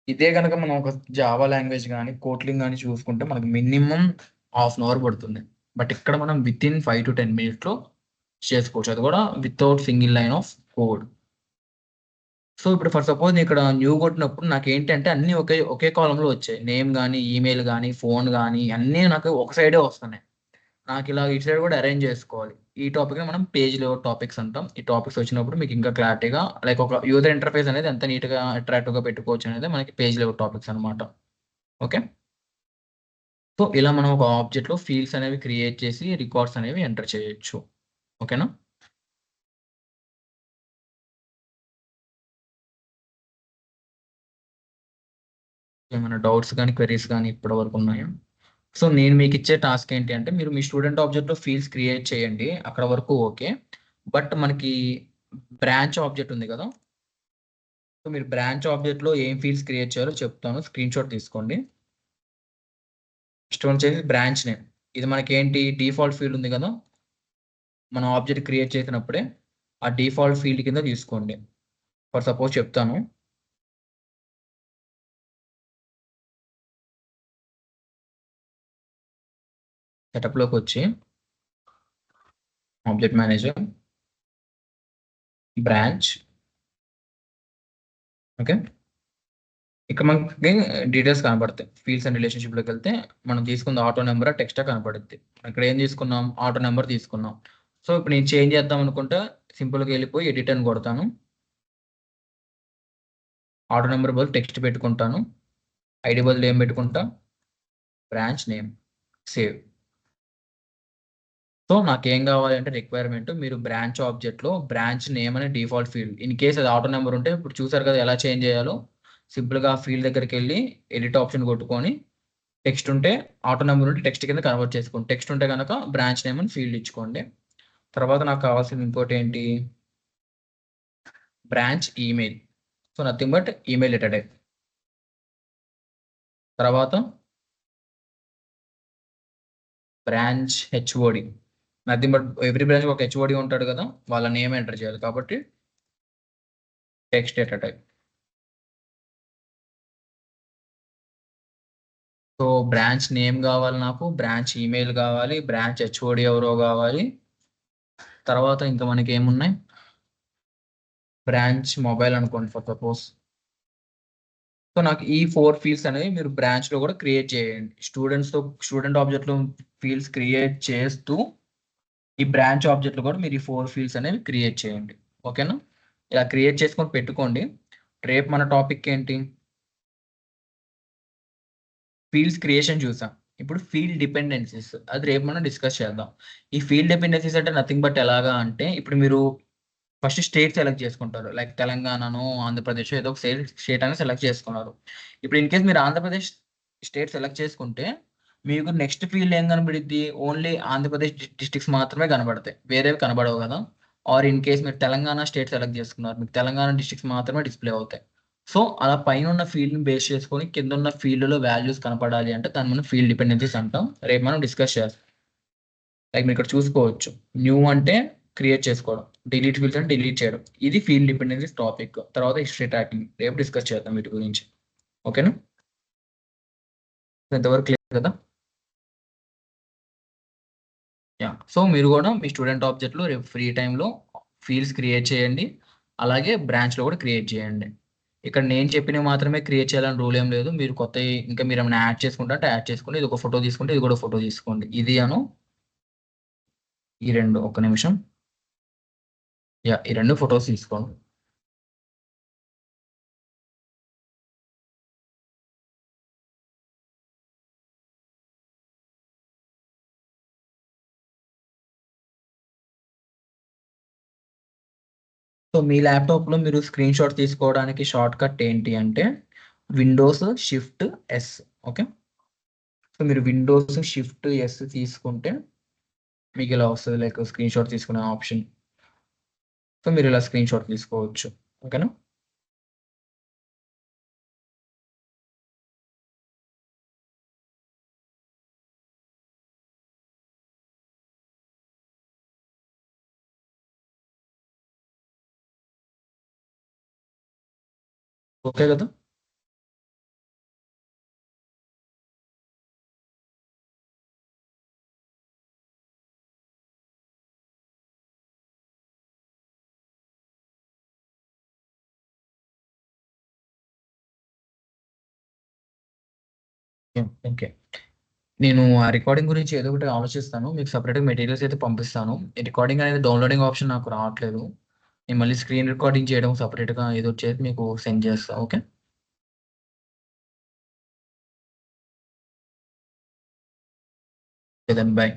ఇదే గనక మనం ఒక జావా లాంగ్వేజ్ గాని, కోట్లింగ్ గాని చూసుకుంటే మనకు మినిమమ్ హాఫ్ అన్ అవర్ పడుతుంది. బట్ ఇక్కడ మనం వితిన్ 5-10 మినిట్స్‌లో చేసుకోవచ్చు. అది కూడా without single line of code. So, ఇప్పుడు ఫర్ సపోజ్ నేను ఇక్కడ న్యూ కొట్టినప్పుడు నాకేంటంటే అన్నీ ఒకే కాలమ్‌లో వచ్చాయి. నేమ్ గాని, ఈమెయిల్ గాని, ఫోన్ గాని అన్నీ నాకు ఒక సైడే వస్తున్నాయి. నాకిలా ఇటు సైడ్ కూడా అరేంజ్ చేసుకోవాలి. ఈ టాపిక్‌ని మనం పేజ్ లేఅవుట్ టాపిక్స్ అంటాం. ఈ టాపిక్స్ వచ్చినప్పుడు మీకు ఇంకా క్లారిటీగా లైక్ ఒక యూజర్ ఇంటర్‌ఫేస్ అనేది ఎంత నీట్‌గా అట్రాక్టివ్‌గా పెట్టుకోవచ్చు అనేది మనకి పేజ్ లేఅవుట్ టాపిక్స్ అన్నమాట. ఓకే. సో, ఇలా మనం ఒక ఆబ్జెక్ట్‌లో ఫీల్డ్స్ అనేవి క్రియేట్ చేసి రికార్డ్స్ అనేవి ఎంటర్ చేయొచ్చు. ఓకేనా? ఏమైనా డౌట్స్ గాని, క్వెరీస్ గాని ఇప్పటి వరకు ఉన్నాయా? సో, నేను మీకిచ్చే టాస్క్ ఏంటి అంటే మీరు మీ స్టూడెంట్ ఆబ్జెక్ట్‌లో ఫీల్డ్స్ క్రియేట్ చేయండి. అక్కడ వరకు ఓకే. బట్ మనకి బ్రాంచ్ ఆబ్జెక్ట్ ఉంది గదా! సో, మీరు బ్రాంచ్ ఆబ్జెక్ట్‌లో ఏం ఫీల్డ్స్ క్రియేట్ చేయాలో చెప్తాను. స్క్రీన్‌షాట్ తీసుకోండి. నెక్స్ట్ వచ్చేసి బ్రాంచ్ నేమ్. ఇది మనకేంటి డిఫాల్ట్ ఫీల్డ్ ఉంది గదా! మనం ఆబ్జెక్ట్ క్రియేట్ చేసినప్పుడే ఆ డిఫాల్ట్ ఫీల్డ్ కింద తీసుకోండి. ఫర్ సపోజ్ చెప్తాను. సెటప్‌లోకొచ్చి ఆబ్జెక్ట్ మేనేజర్, బ్రాంచ్. ఓకే, ఇక్కడ మనకి డీటెయిల్స్ కనబడతాయి. ఫీల్డ్స్ అండ్ రిలేషన్షిప్లోకి వెళ్తే మనం తీసుకున్న ఆటో నెంబర్ టెక్స్ట్ కనపడుద్ది. ఇక్కడ ఏం తీసుకున్నాం, ఆటో నెంబర్ తీసుకున్నాం. సో ఇప్పుడు నేను చేంజ్ చేద్దాం అనుకుంటే సింపుల్గా వెళ్ళిపోయి ఎడిట్ అని కొడతాను. ఆటో నెంబర్ బదులు టెక్స్ట్ పెట్టుకుంటాను. ఐడి బదులు ఏం పెట్టుకుంటా, బ్రాంచ్ నేమ్, సేవ్. సో నాకేం కావాలి అంటే రిక్వైర్మెంట్, మీరు బ్రాంచ్ ఆబ్జెక్ట్లో బ్రాంచ్ నేమ్ అనే డిఫాల్ట్ ఫీల్డ్, ఇన్ కేస్ అది ఆటో నెంబర్ ఉంటే ఇప్పుడు చూసారు కదా ఎలా చేంజ్ చేయాలో. సింపుల్గా ఫీల్డ్ దగ్గరికి వెళ్ళి ఎడిట్ ఆప్షన్ కొట్టుకొని, టెక్స్ట్ ఉంటే ఆటో నెంబర్ ఉంటే టెక్స్ట్ కింద కన్వర్ట్ చేసుకోండి. టెక్స్ట్ ఉంటే కనుక బ్రాంచ్ నేమ్ అని ఫీల్డ్ ఇచ్చుకోండి. తర్వాత నాకు కావాల్సింది ఇంకోటి ఏంటి, branch email. So nothing but email letter. తర్వాత branch HOD, nothing but every branch ఒక హెచ్ఓడి ఉంటాడు కదా, వాళ్ళ నేమ్ ఎంటర్ చేయాలి కాబట్టి text data type. So branch name కావాలి నాకు, బ్రాంచ్ ఈమెయిల్ కావాలి, బ్రాంచ్ హెచ్ఓడి ఎవరో కావాలి. తర్వాత ఇంకా మనకి ఏమున్నాయి, బ్రాంచ్ మొబైల్ అనుకోండి ఫర్ సపోజ్. సో నాకు ఈ 4 ఫీల్డ్స్ అనేవి మీరు బ్రాంచ్లో కూడా క్రియేట్ చేయండి. స్టూడెంట్ ఆబ్జెక్ట్లో ఫీల్డ్స్ క్రియేట్ చేస్తూ ఈ బ్రాంచ్ ఆబ్జెక్ట్లో కూడా మీరు ఈ 4 ఫీల్డ్స్ అనేవి క్రియేట్ చేయండి. ఓకేనా, ఇలా క్రియేట్ చేసుకొని పెట్టుకోండి. రేపు మన టాపిక్ ఏంటి, ఫీల్డ్స్ క్రియేషన్ చూసాం. ఇప్పుడు ఫీల్డ్ డిపెండెన్సీస్, అది రేపు మనం డిస్కస్ చేద్దాం. ఈ ఫీల్డ్ డిపెండెన్సీస్ అంటే నథింగ్ బట్ ఎలాగా అంటే, ఇప్పుడు మీరు ఫస్ట్ స్టేట్ సెలెక్ట్ చేసుకుంటారు. లైక్ తెలంగాణను, ఆంధ్రప్రదేశ్ ఏదో ఒక స్టేట్ అనేది సెలెక్ట్ చేసుకున్నారు. ఇప్పుడు ఇన్ కేస్ మీరు ఆంధ్రప్రదేశ్ స్టేట్ సెలెక్ట్ చేసుకుంటే మీకు నెక్స్ట్ ఫీల్డ్ ఏం కనబడిద్ది, ఓన్లీ ఆంధ్రప్రదేశ్ డిస్ట్రిక్ట్స్ మాత్రమే కనబడతాయి, వేరేవి కనబడవు కదా. ఆర్ ఇన్ కేస్ మీరు తెలంగాణ స్టేట్ సెలెక్ట్ చేసుకున్నారు, మీకు తెలంగాణ డిస్ట్రిక్ట్స్ మాత్రమే డిస్ప్లే అవుతాయి. సో అలా పైన ఉన్న ఫీల్డ్ని బేస్ చేసుకొని కింద ఉన్న ఫీల్డ్లో వాల్యూస్ కనపడాలి అంటే దాన్ని మనం ఫీల్డ్ డిపెండెన్సీస్ అంటాం. రేపు మనం డిస్కస్ చేస్తాం. లైక్ మీరు ఇక్కడ చూసుకోవచ్చు, న్యూ అంటే క్రియేట్ చేసుకోవడం, డిలీట్ ఫీల్డ్స్ అంటే డిలీట్ చేయడం. ఇది ఫీల్డ్ డిపెండెన్సీస్ టాపిక్. తర్వాత హిస్టరీ ట్రాకింగ్ రేపు డిస్కస్ చేద్దాం వీటి గురించి. ఓకేనా, ఇంతవరకు క్లియర్ కదా. యా, సో మీరు కూడా మీ స్టూడెంట్ ఆబ్జెక్ట్లో రేపు ఫ్రీ టైంలో ఫీల్డ్స్ క్రియేట్ చేయండి, అలాగే బ్రాంచ్లో కూడా క్రియేట్ చేయండి. ఇక్కడ నేను చెప్పినవి మాత్రమే క్రియేట్ చేయాలని రూల్ ఏం లేదు. మీరు కొత్త ఇంకా మీరు ఏమైనా యాడ్ చేసుకుంటే యాడ్ చేసుకోండి. ఇది ఒక ఫోటో తీసుకుంటే ఇది కూడా ఫోటో తీసుకోండి. ఇది అను ఈ రెండు, ఒక్క నిమిషం. యా, ఈ రెండు ఫొటోస్ తీసుకోండి. సో మీ ల్యాప్టాప్లో మీరు స్క్రీన్ షాట్ తీసుకోవడానికి షార్ట్ కట్ ఏంటి అంటే Windows shift yes. Okay, so మీరు విండోస్ షిఫ్ట్ ఎస్ తీసుకుంటే మీకు ఇలా వస్తుంది, లైక్ స్క్రీన్ షాట్ తీసుకునే ఆప్షన్. సో మీరు ఇలా స్క్రీన్ షాట్ తీసుకోవచ్చు. ఓకేనా, ఓకే కదా. ఓకే, నేను ఆ రికార్డింగ్ గురించి ఏదో ఒకటి ఆలోచిస్తాను, మీకు సపరేట్గా మెటీరియల్స్ అయితే పంపిస్తాను. ఈ రికార్డింగ్ అనేది డౌన్లోడింగ్ ఆప్షన్ నాకు రావట్లేదు. నేను మళ్ళీ స్క్రీన్ రికార్డింగ్ చేయడం సపరేట్గా ఏదో చేసి మీకు సెండ్ చేస్తాను. Okay, bye.